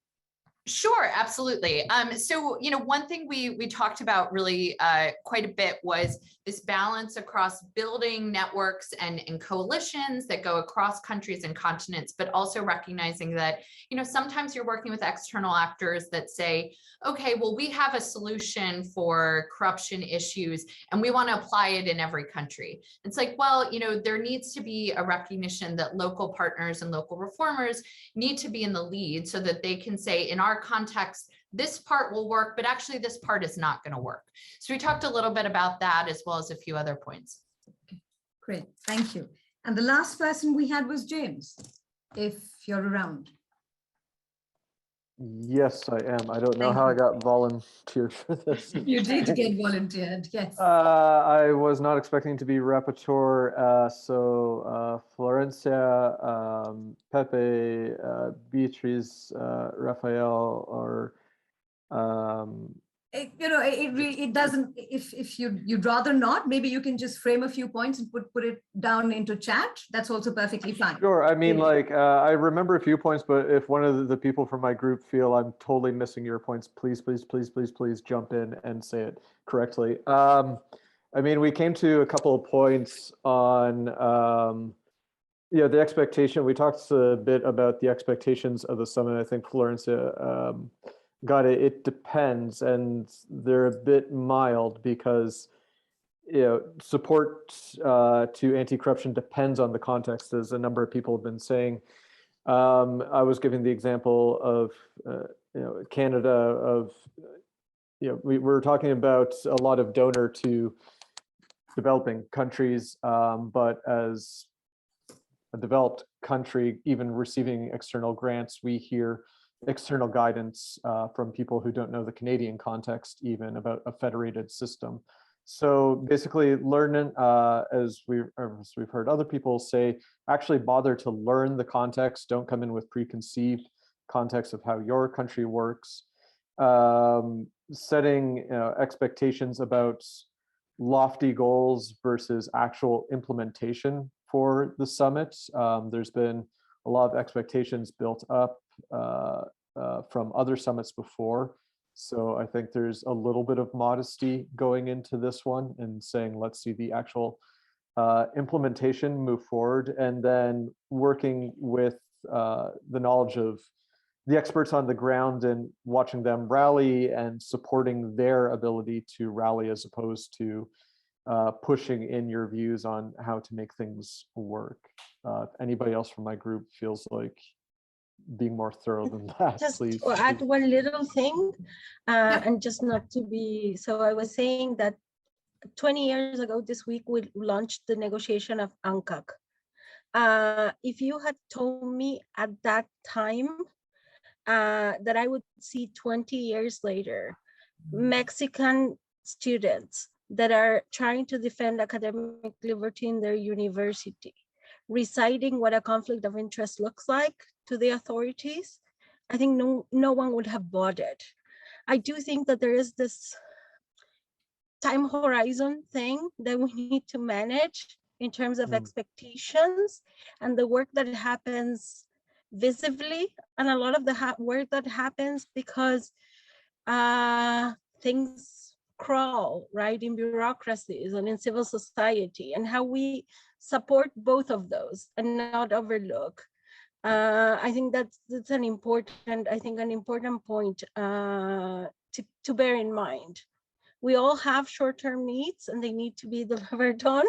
Sure, absolutely. So, one thing we talked about really quite a bit was this balance across building networks and coalitions that go across countries and continents, but also recognizing that, sometimes you're working with external actors that say, okay, well, we have a solution for corruption issues and we want to apply it in every country. It's like, well, there needs to be a recognition that local partners and local reformers need to be in the lead so that they can say, in our context, this part will work, but actually this part is not going to work. So we talked a little bit about that as well as a few other points. Okay, great, thank you. And the last person we had was James, if you're around. Yes, I am. I don't know how I got volunteered for this. You did get volunteered, yes. I was not expecting to be rapporteur. So Florencia, Pepe, Beatriz, Rafael, or it doesn't, if you'd rather not, maybe you can just frame a few points and put it down into chat. That's also perfectly fine. Sure. I mean, I remember a few points, but if one of the people from my group feel I'm totally missing your points, please jump in and say it correctly. I mean, we came to a couple of points on, the expectation. We talked a bit about the expectations of the summit. I think Florencia got it. It depends, and they're a bit mild because support to anti-corruption depends on the context, as a number of people have been saying. I was giving the example of Canada. Of we were talking about a lot of donor to developing countries, but as a developed country, even receiving external grants, we hear external guidance from people who don't know the Canadian context even about a federated system. So basically learning, as we've heard other people say, actually bother to learn the context. Don't come in with preconceived context of how your country works. Setting expectations about lofty goals versus actual implementation for the summit. There's been a lot of expectations built up from other summits before. So I think there's a little bit of modesty going into this one and saying, let's see the actual implementation move forward, and then working with the knowledge of the experts on the ground and watching them rally and supporting their ability to rally, as opposed to pushing in your views on how to make things work. If anybody else from my group feels like being more thorough than that, just please. to add one little thing, and just not to be, so I was saying that 20 years ago this week we launched the negotiation of UNCAC. If you had told me at that time that I would see 20 years later Mexican students that are trying to defend academic liberty in their university reciting what a conflict of interest looks like to the authorities, I think no one would have bought it. I do think that there is this time horizon thing that we need to manage in terms of expectations and the work that happens visibly, and a lot of the work that happens because things crawl, right, in bureaucracies and in civil society, and how we support both of those and not overlook. I think that's an important point to bear in mind. We all have short-term needs and they need to be delivered on.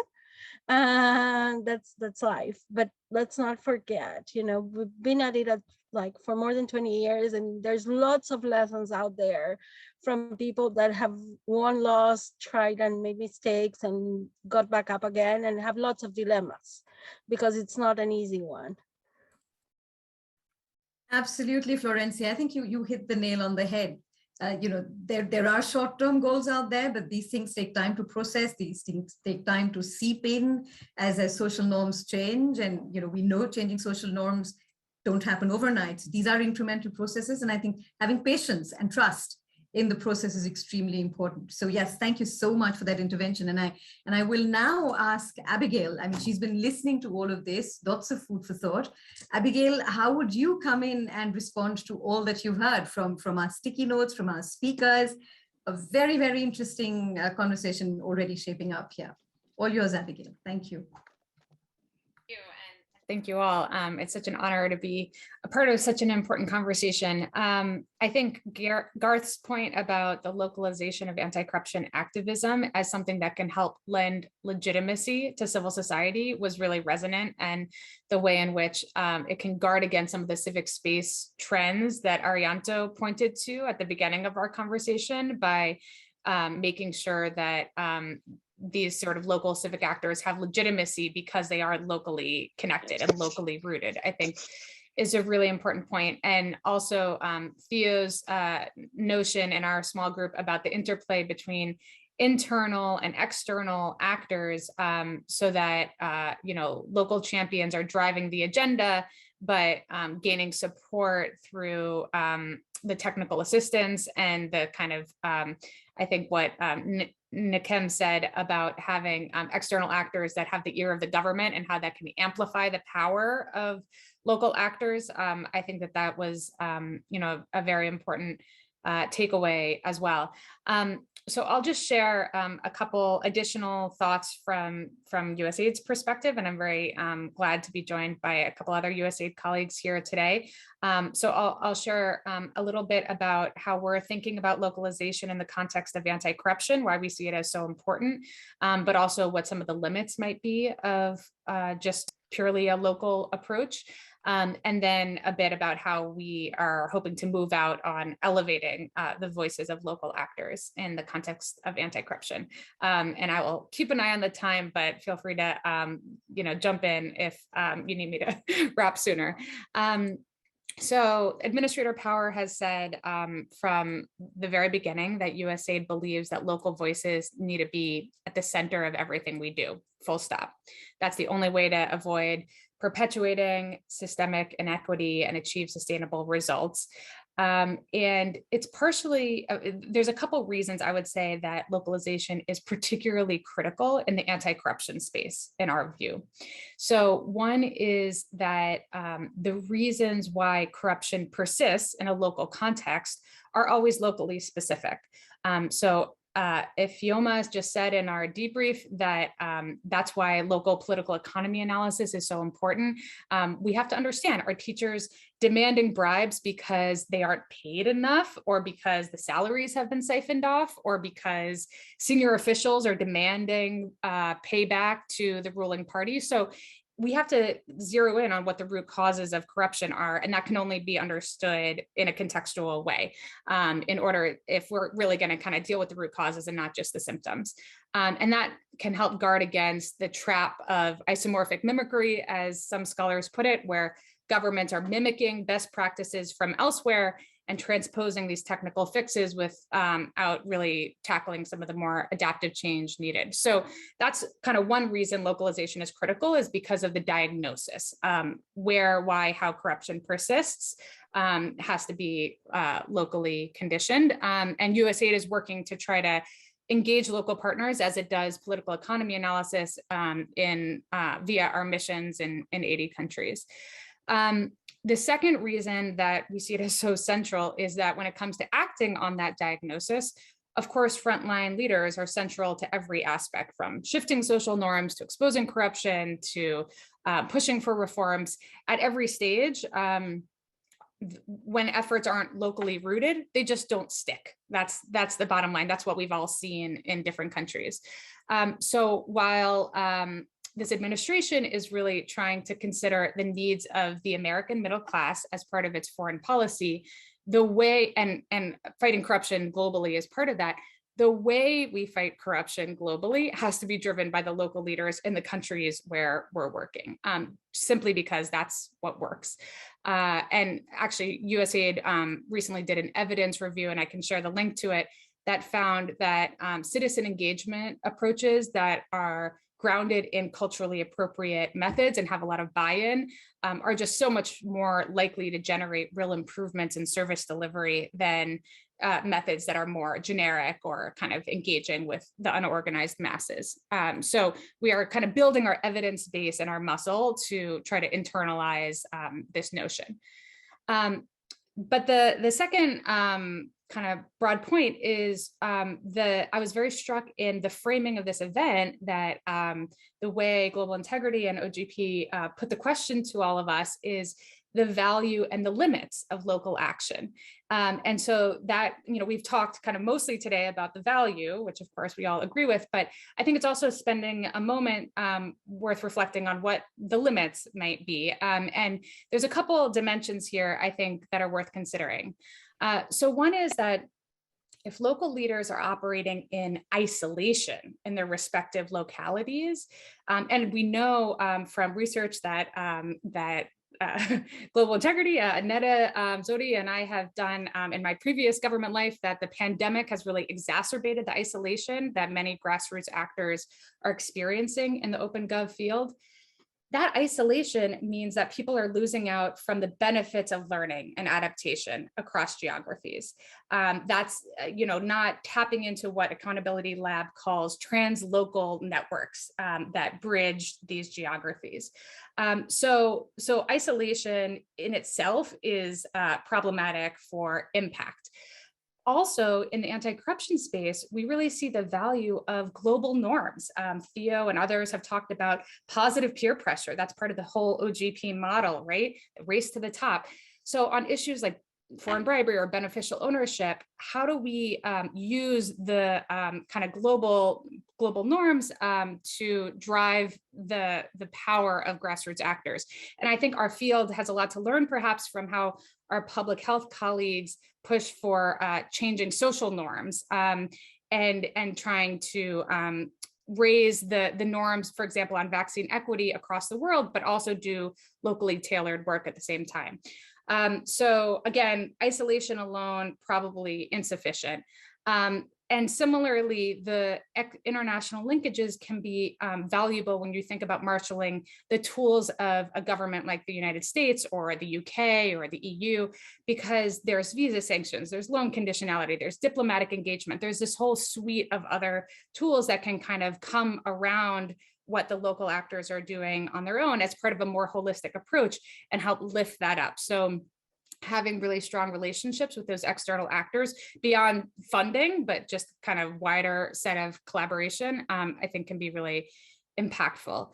That's life. But let's not forget, we've been at it for more than 20 years, and there's lots of lessons out there from people that have won, lost, tried and made mistakes and got back up again and have lots of dilemmas because it's not an easy one. Absolutely, Florencia. I think you hit the nail on the head. There are short-term goals out there, but these things take time to process. These things take time to seep in as social norms change. And we know changing social norms don't happen overnight. These are incremental processes, and I think having patience and trust in the process is extremely important. So yes, thank you so much for that intervention. And I will now ask Abigail. I mean, she's been listening to all of this, lots of food for thought. Abigail, how would you come in and respond to all that you've heard from our sticky notes, from our speakers? A very, very interesting conversation already shaping up here. All yours, Abigail. Thank you. Thank you all. It's such an honor to be a part of such an important conversation. I think Garth's point about the localization of anti-corruption activism as something that can help lend legitimacy to civil society was really resonant, and the way in which it can guard against some of the civic space trends that Arianto pointed to at the beginning of our conversation by making sure that these sort of local civic actors have legitimacy because they are locally connected and locally rooted, I think is a really important point. And also Theo's notion in our small group about the interplay between internal and external actors, so that local champions are driving the agenda, but gaining support through the technical assistance and the kind of, I think what Nakem said about having external actors that have the ear of the government and how that can amplify the power of local actors. I think that was, a very important takeaway as well. So I'll just share a couple additional thoughts from USAID's perspective, and I'm very glad to be joined by a couple other USAID colleagues here today. So I'll share a little bit about how we're thinking about localization in the context of anti-corruption, why we see it as so important, but also what some of the limits might be of just purely a local approach. And then a bit about how we are hoping to move out on elevating the voices of local actors in the context of anti-corruption. And I will keep an eye on the time, but feel free to jump in if you need me to wrap sooner. So Administrator Power has said from the very beginning that USAID believes that local voices need to be at the center of everything we do, full stop. That's the only way to avoid perpetuating systemic inequity and achieve sustainable results. And it's partially, there's a couple reasons I would say that localization is particularly critical in the anti-corruption space, in our view. So one is that the reasons why corruption persists in a local context are always locally specific. If Fioma has just said in our debrief that that's why local political economy analysis is so important, we have to understand, are teachers demanding bribes because they aren't paid enough, or because the salaries have been siphoned off, or because senior officials are demanding payback to the ruling party? So we have to zero in on what the root causes of corruption are, and that can only be understood in a contextual way in order, if we're really going to kind of deal with the root causes and not just the symptoms. And that can help guard against the trap of isomorphic mimicry, as some scholars put it, where governments are mimicking best practices from elsewhere and transposing these technical fixes without really tackling some of the more adaptive change needed. So that's kind of one reason localization is critical, is because of the diagnosis. Where, why, how corruption persists has to be locally conditioned. And USAID is working to try to engage local partners as it does political economy analysis via our missions in 80 countries. The second reason that we see it as so central is that when it comes to acting on that diagnosis, of course, frontline leaders are central to every aspect, from shifting social norms to exposing corruption to pushing for reforms. At every stage, when efforts aren't locally rooted, they just don't stick. That's the bottom line. That's what we've all seen in different countries. So while this administration is really trying to consider the needs of the American middle class as part of its foreign policy, the way, and fighting corruption globally is part of that, the way we fight corruption globally has to be driven by the local leaders in the countries where we're working, simply because that's what works. And actually, USAID recently did an evidence review, and I can share the link to it, that found that citizen engagement approaches that are grounded in culturally appropriate methods and have a lot of buy-in are just so much more likely to generate real improvements in service delivery than methods that are more generic or kind of engaging with the unorganized masses. So we are kind of building our evidence base and our muscle to try to internalize this notion. But the second kind of broad point is I was very struck in the framing of this event that the way Global Integrity and OGP put the question to all of us is the value and the limits of local action. And so that, we've talked kind of mostly today about the value, which of course we all agree with, but I think it's also spending a moment worth reflecting on what the limits might be. And there's a couple dimensions here, I think, that are worth considering. So one is that if local leaders are operating in isolation in their respective localities, and we know from research that Global Integrity, Netta Zodi and I have done in my previous government life, that the pandemic has really exacerbated the isolation that many grassroots actors are experiencing in the open gov field. That isolation means that people are losing out from the benefits of learning and adaptation across geographies. That's not tapping into what Accountability Lab calls translocal networks that bridge these geographies. So isolation in itself is problematic for impact. Also, in the anti-corruption space, we really see the value of global norms. Theo and others have talked about positive peer pressure. That's part of the whole OGP model, right? The race to the top. So on issues like foreign bribery or beneficial ownership, how do we use the kind of global norms to drive the power of grassroots actors? And I think our field has a lot to learn perhaps from how our public health colleagues push for changing social norms and trying to raise the norms, for example, on vaccine equity across the world, but also do locally tailored work at the same time. So again, isolation alone, probably insufficient. And similarly, the international linkages can be valuable when you think about marshaling the tools of a government like the United States or the UK or the EU, because there's visa sanctions, there's loan conditionality, there's diplomatic engagement, there's this whole suite of other tools that can kind of come around what the local actors are doing on their own as part of a more holistic approach and help lift that up. So having really strong relationships with those external actors beyond funding, but just kind of wider set of collaboration, I think can be really impactful.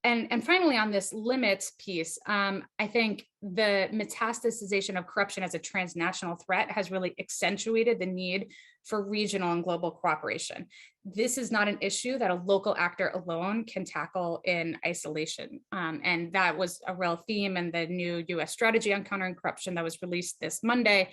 And finally, on this limits piece, I think the metastasization of corruption as a transnational threat has really accentuated the need for regional and global cooperation. This is not an issue that a local actor alone can tackle in isolation. And that was a real theme in the new US strategy on countering corruption that was released this Monday.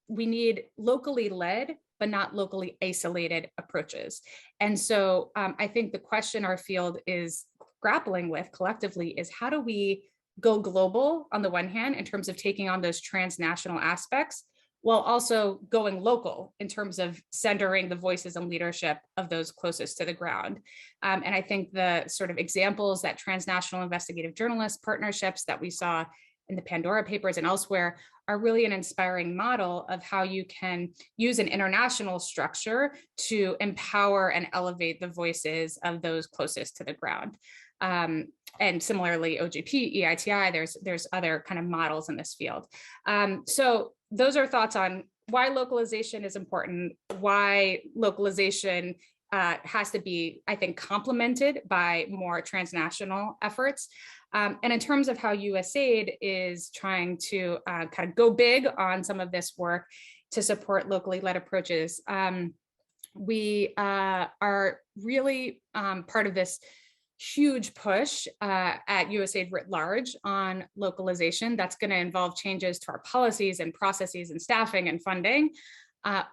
We need locally led, but not locally isolated approaches. And so I think the question our field is grappling with collectively is how do we go global on the one hand in terms of taking on those transnational aspects, while also going local in terms of centering the voices and leadership of those closest to the ground. And I think the sort of examples that transnational investigative journalist partnerships that we saw in the Pandora Papers and elsewhere are really an inspiring model of how you can use an international structure to empower and elevate the voices of those closest to the ground. And similarly, OGP, EITI, there's other kind of models in this field. So those are thoughts on why localization is important, why localization has to be, I think, complemented by more transnational efforts. And in terms of how USAID is trying to kind of go big on some of this work to support locally led approaches, we are really part of this huge push at USAID writ large on localization. That's going to involve changes to our policies and processes and staffing and funding.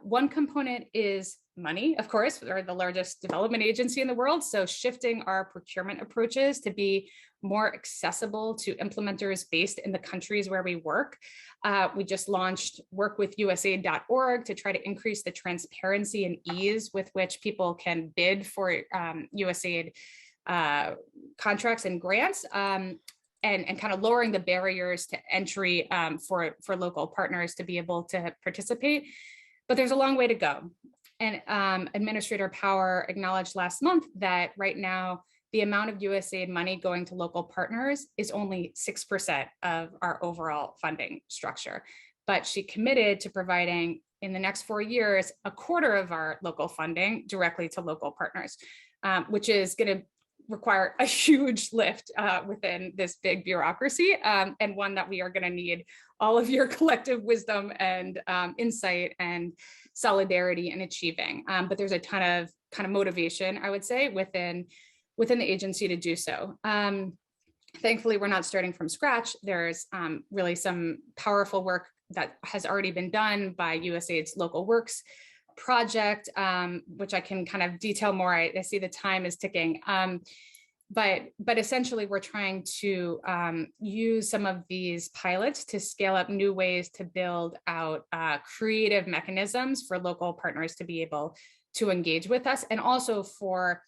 One component is money, of course. We're the largest development agency in the world, so shifting our procurement approaches to be more accessible to implementers based in the countries where we work. We just launched workwithusaid.org to try to increase the transparency and ease with which people can bid for USAID contracts and grants, and kind of lowering the barriers to entry for local partners to be able to participate. But there's a long way to go. And Administrator Power acknowledged last month that right now, the amount of USAID money going to local partners is only 6% of our overall funding structure. But she committed to providing in the next 4 years, a quarter of our local funding directly to local partners, which is going to require a huge lift within this big bureaucracy, and one that we are going to need all of your collective wisdom and insight and solidarity in achieving. But there's a ton of kind of motivation, I would say, within the agency to do so. Thankfully, we're not starting from scratch. There's really some powerful work that has already been done by USAID's Local Works project, which I can kind of detail more. I see the time is ticking. But essentially, we're trying to use some of these pilots to scale up new ways to build out creative mechanisms for local partners to be able to engage with us, and also for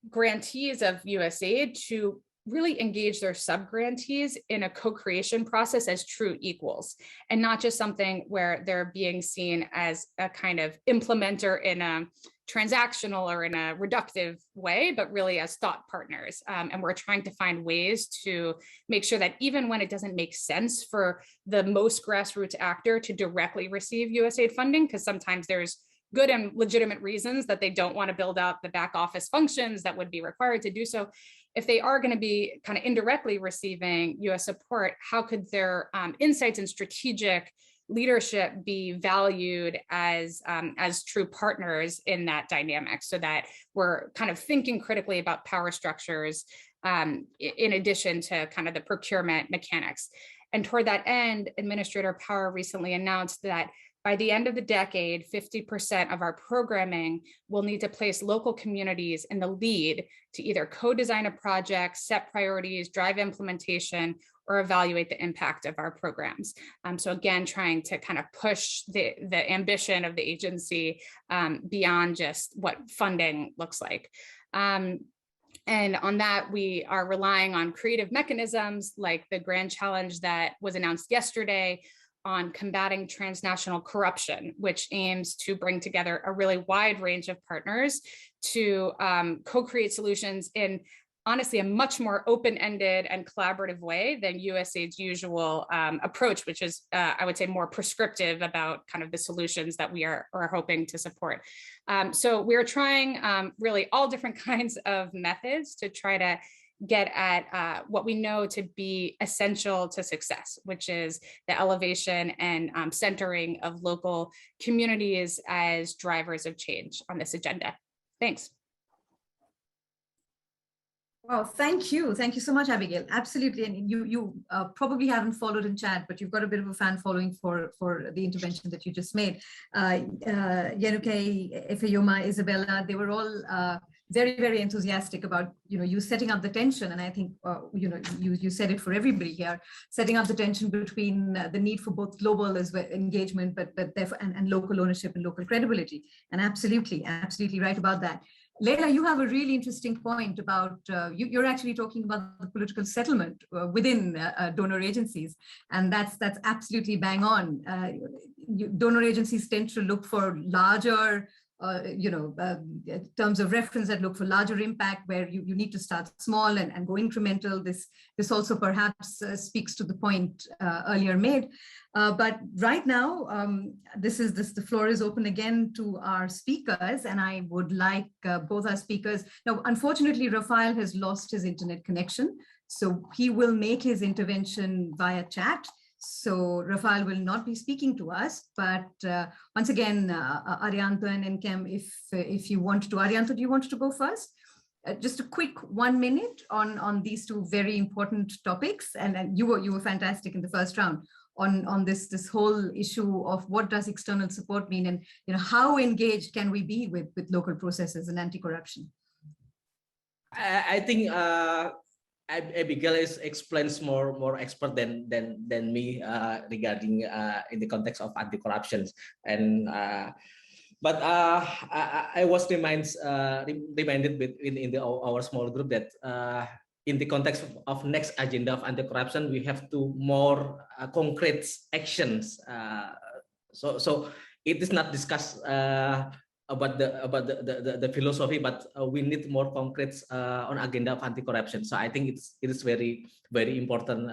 grantees of USAID to really engage their sub-grantees in a co-creation process as true equals, and not just something where they're being seen as a kind of implementer in a transactional or in a reductive way, but really as thought partners. And we're trying to find ways to make sure that even when it doesn't make sense for the most grassroots actor to directly receive USAID funding, because sometimes there's good and legitimate reasons that they don't want to build out the back office functions that would be required to do so. If they are going to be kind of indirectly receiving US support, how could their insights and strategic leadership be valued as true partners in that dynamic, so that we're kind of thinking critically about power structures in addition to kind of the procurement mechanics. And toward that end, Administrator Power recently announced that by the end of the decade, 50% of our programming will need to place local communities in the lead to either co-design a project, set priorities, drive implementation, or evaluate the impact of our programs. So again, trying to kind of push the ambition of the agency beyond just what funding looks like. And on that, we are relying on creative mechanisms like the grand challenge that was announced yesterday on combating transnational corruption, which aims to bring together a really wide range of partners to co-create solutions in honestly a much more open-ended and collaborative way than USAID's usual approach, which is, I would say, more prescriptive about kind of the solutions that we are hoping to support. So we're trying really all different kinds of methods to try to get at what we know to be essential to success, which is the elevation and centering of local communities as drivers of change on this agenda. Thanks. Well, thank you. Thank you so much, Abigail. Absolutely. And you probably haven't followed in chat, but you've got a bit of a fan following for the intervention that you just made. Yenuke, Efeyoma, Isabella, they were all very, very enthusiastic about, you setting up the tension. And I think, you said it for everybody here, setting up the tension between the need for both global as well engagement, but therefore, and local ownership and local credibility. And absolutely right about that. Leila, you have a really interesting point about, you're actually talking about the political settlement within donor agencies, and that's absolutely bang on. Donor agencies tend to look for larger, terms of reference that look for larger impact, where you need to start small and go incremental. This also perhaps speaks to the point earlier made. But right now, the floor is open again to our speakers, and I would like both our speakers. Now, unfortunately, Rafael has lost his internet connection, so he will make his intervention via chat. So Rafael will not be speaking to us, but once again, Arianto and Nkem, if you want to, Arianto, do you want to go first? just a quick 1 minute on these two very important topics. And you were fantastic in the first round on this whole issue of what does external support mean, and how engaged can we be with local processes and anti-corruption. I think Abigail explains more expert than me regarding in the context of anti-corruption, and but I was reminded in our small group that in the context of next agenda of anti-corruption, we have to more concrete actions. So it is not discussed about the philosophy, but we need more concrete on agenda of anti-corruption. So I think it is very important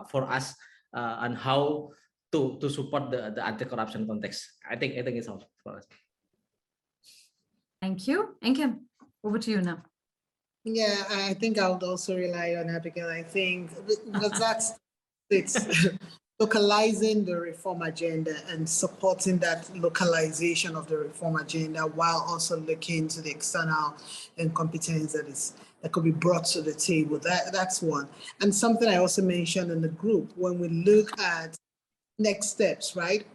for us on how to support the anti-corruption context. I think it's all for us. Thank you. Nkem, over to you now. Yeah, I think I would also rely on Abigail. I think because it's localizing the reform agenda and supporting that localization of the reform agenda while also looking to the external incompetence that could be brought to the table. That's one. And something I also mentioned in the group, when we look at next steps, right?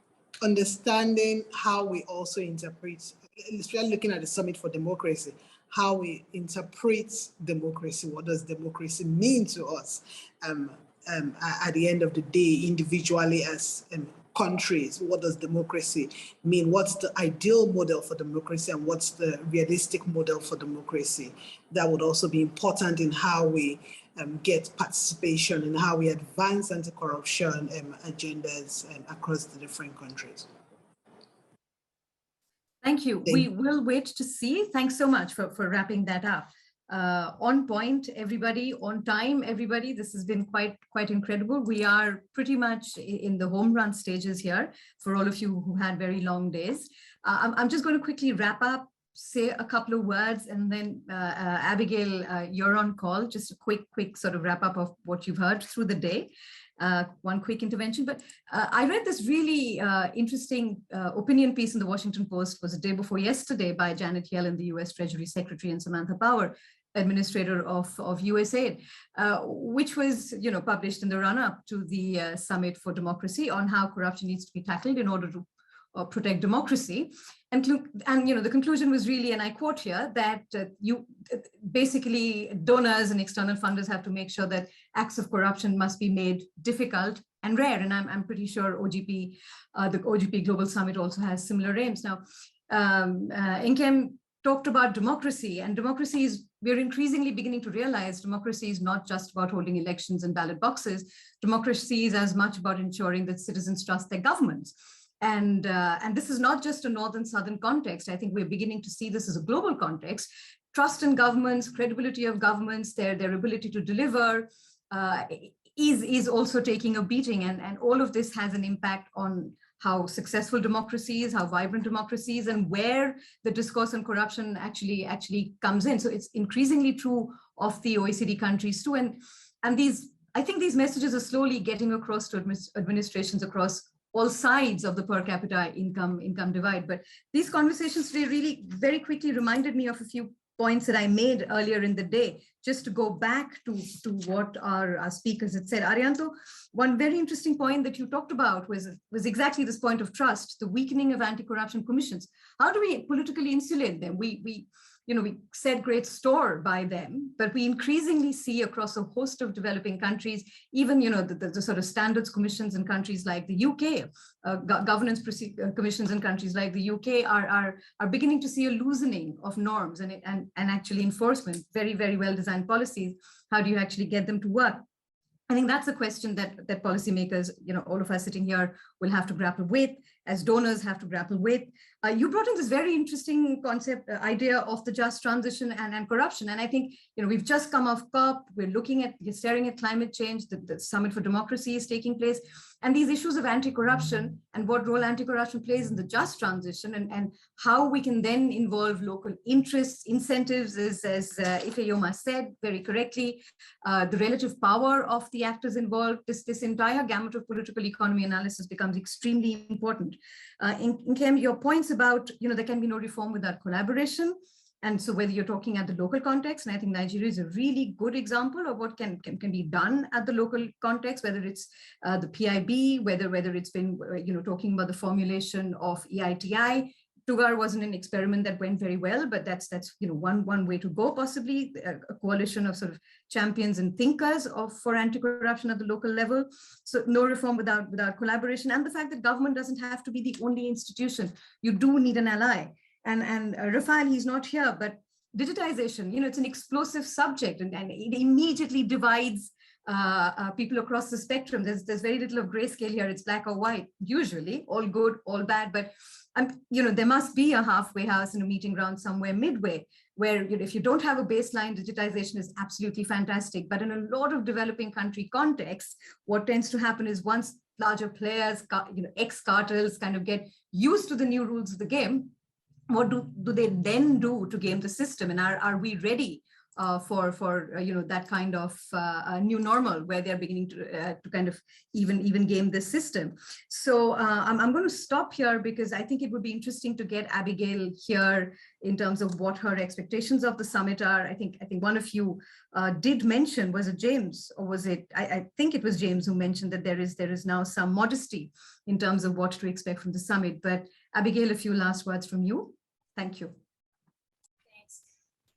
Understanding how we also interpret, especially looking at the Summit for Democracy, how we interpret democracy. What does democracy mean to us at the end of the day, individually as countries? What does democracy mean? What's the ideal model for democracy and what's the realistic model for democracy? That would also be important in how we get participation and how we advance anti-corruption agendas across the different countries. Thank you. We will wait to see. Thanks so much for wrapping that up. On point, everybody, on time, everybody. This has been quite incredible. We are pretty much in the home run stages here for all of you who had very long days. I'm just going to quickly wrap up, say a couple of words, and then Abigail, you're on call. Just a quick sort of wrap up of what you've heard through the day. One quick intervention, but I read this really interesting opinion piece in the Washington Post, was the day before yesterday, by Janet Yellen, the US Treasury Secretary, and Samantha Power, Administrator of USAID, which was published in the run-up to the Summit for Democracy on how corruption needs to be tackled in order to protect democracy. And the conclusion was really, and I quote here, that basically donors and external funders have to make sure that acts of corruption must be made difficult and rare. And I'm pretty sure OGP, the OGP Global Summit also has similar aims. Now, Nkem talked about democracy, and democracy is, we're increasingly beginning to realize democracy is not just about holding elections and ballot boxes. Democracy is as much about ensuring that citizens trust their governments. And this is not just a northern-southern context. I think we're beginning to see this as a global context. Trust in governments, credibility of governments, their ability to deliver is also taking a beating. And all of this has an impact on how successful democracy is, how vibrant democracy is, and where the discourse on corruption actually comes in. So it's increasingly true of the OECD countries too. And I think these messages are slowly getting across to administrations across all sides of the per capita income divide. But these conversations today really very quickly reminded me of a few points that I made earlier in the day, just to go back to what our speakers had said. Arianto, one very interesting point that you talked about was exactly this point of trust, the weakening of anti-corruption commissions. How do we politically insulate them? We set great store by them, but we increasingly see across a host of developing countries, even the sort of standards commissions in countries like the UK, governance commissions in countries like the UK are beginning to see a loosening of norms and actually enforcement. Very, very well designed policies. How do you actually get them to work? I think that's a question that policymakers, all of us sitting here, will have to grapple with, as donors have to grapple with. You brought in this very interesting concept, idea of the just transition and corruption. And I think, we've just come off COP, we're staring at climate change, the Summit for Democracy is taking place. And these issues of anti-corruption and what role anti-corruption plays in the just transition and how we can then involve local interests, incentives, as Ifeyoma said very correctly, the relative power of the actors involved, this entire gamut of political economy analysis becomes extremely important. Nkem, your points about, there can be no reform without collaboration, And so whether you're talking at the local context, and I think Nigeria is a really good example of what can be done at the local context, whether it's the PIB, whether it's been, talking about the formulation of EITI. Tugar wasn't an experiment that went very well, but that's one way to go, possibly a coalition of sort of champions and thinkers for anti-corruption at the local level. So no reform without collaboration, and the fact that government doesn't have to be the only institution. You do need an ally. And Rafael, he's not here, but digitization, it's an explosive subject, and it immediately divides people across the spectrum. There's very little of grayscale here. It's black or white, usually, all good, all bad, but there must be a halfway house and a meeting ground somewhere midway, where if you don't have a baseline, digitization is absolutely fantastic. But in a lot of developing country contexts, what tends to happen is once larger players, ex-cartels kind of get used to the new rules of the game, what do they then do to game the system? And are we ready for that kind of new normal where they're beginning to kind of even game the system? So I'm going to stop here because I think it would be interesting to get Abigail here in terms of what her expectations of the summit are. I think one of you did mention, was it James, or was it? I think it was James who mentioned that there is now some modesty in terms of what to expect from the summit. But Abigail, a few last words from you. Thank you. Thanks.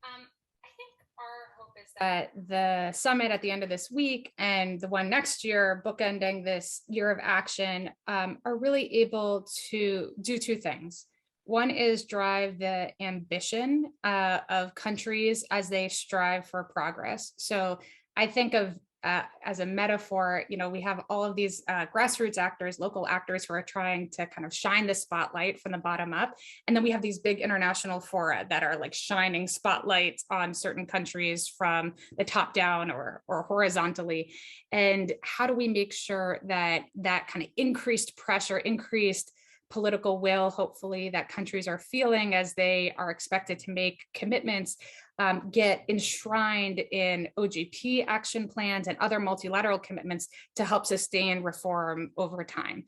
I think our hope is that the summit at the end of this week and the one next year, bookending this year of action, are really able to do two things. One is drive the ambition of countries as they strive for progress. So I think of as a metaphor, we have all of these grassroots actors, local actors who are trying to kind of shine the spotlight from the bottom up. And then we have these big international fora that are like shining spotlights on certain countries from the top down or horizontally. And how do we make sure that that kind of increased pressure, increased political will, hopefully, that countries are feeling as they are expected to make commitments, get enshrined in OGP action plans and other multilateral commitments to help sustain reform over time.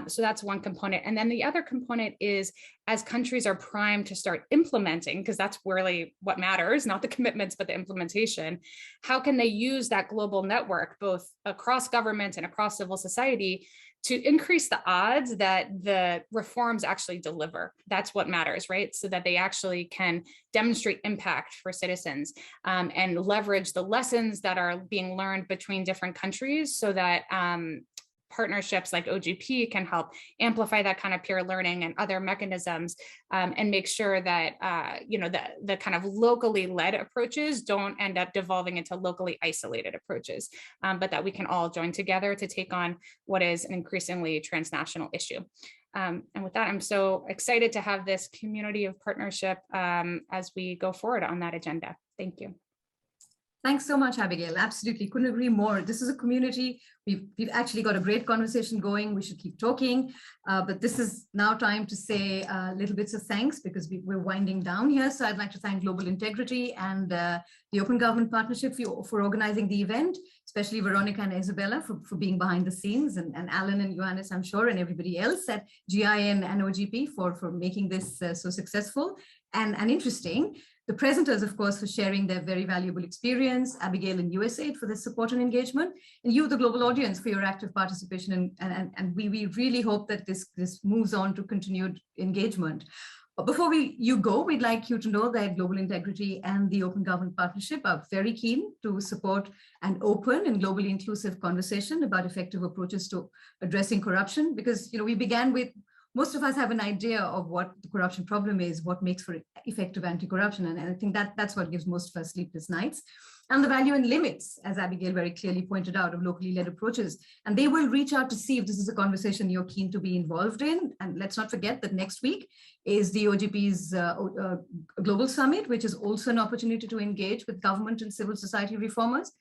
So that's one component. And then the other component is, as countries are primed to start implementing, because that's really what matters, not the commitments, but the implementation, how can they use that global network, both across government and across civil society, to increase the odds that the reforms actually deliver? That's what matters, right? So that they actually can demonstrate impact for citizens, and leverage the lessons that are being learned between different countries, so that partnerships like OGP can help amplify that kind of peer learning and other mechanisms, and make sure that the kind of locally led approaches don't end up devolving into locally isolated approaches, but that we can all join together to take on what is an increasingly transnational issue. And with that, I'm so excited to have this community of partnership as we go forward on that agenda. Thank you. Thanks so much, Abigail. Absolutely, couldn't agree more. This is a community. We've actually got a great conversation going. We should keep talking, but this is now time to say little bits of thanks, because we're winding down here. So I'd like to thank Global Integrity and the Open Government Partnership for organizing the event, especially Veronica and Isabella for being behind the scenes, and Alan and Johannes, I'm sure, and everybody else at GIN and OGP for making this so successful and interesting. The presenters, of course, for sharing their very valuable experience, Abigail and USAID for their support and engagement, and you, the global audience, for your active participation. And we really hope that this moves on to continued engagement. But before you go, we'd like you to know that Global Integrity and the Open Government Partnership are very keen to support an open and globally inclusive conversation about effective approaches to addressing corruption, because we began with, most of us have an idea of what the corruption problem is, what makes for effective anti-corruption. And I think that's what gives most of us sleepless nights. And the value and limits, as Abigail very clearly pointed out, of locally led approaches. And they will reach out to see if this is a conversation you're keen to be involved in. And let's not forget that next week is the OGP's Global Summit, which is also an opportunity to engage with government and civil society reformers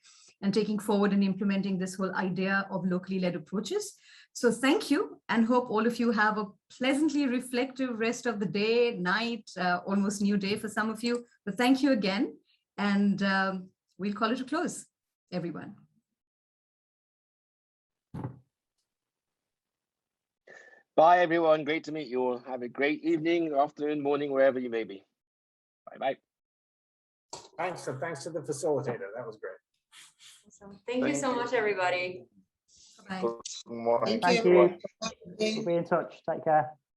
and taking forward and implementing this whole idea of locally led approaches. So thank you, and hope all of you have a pleasantly reflective rest of the day, night, almost new day for some of you. But thank you again, and we'll call it a close, everyone. Bye, everyone. Great to meet you all. Have a great evening, afternoon, morning, wherever you may be. Bye-bye. Thanks to the facilitator. That was great. Awesome. Thank you so much, everybody. Bye. Thank you. We'll be in touch. Take care.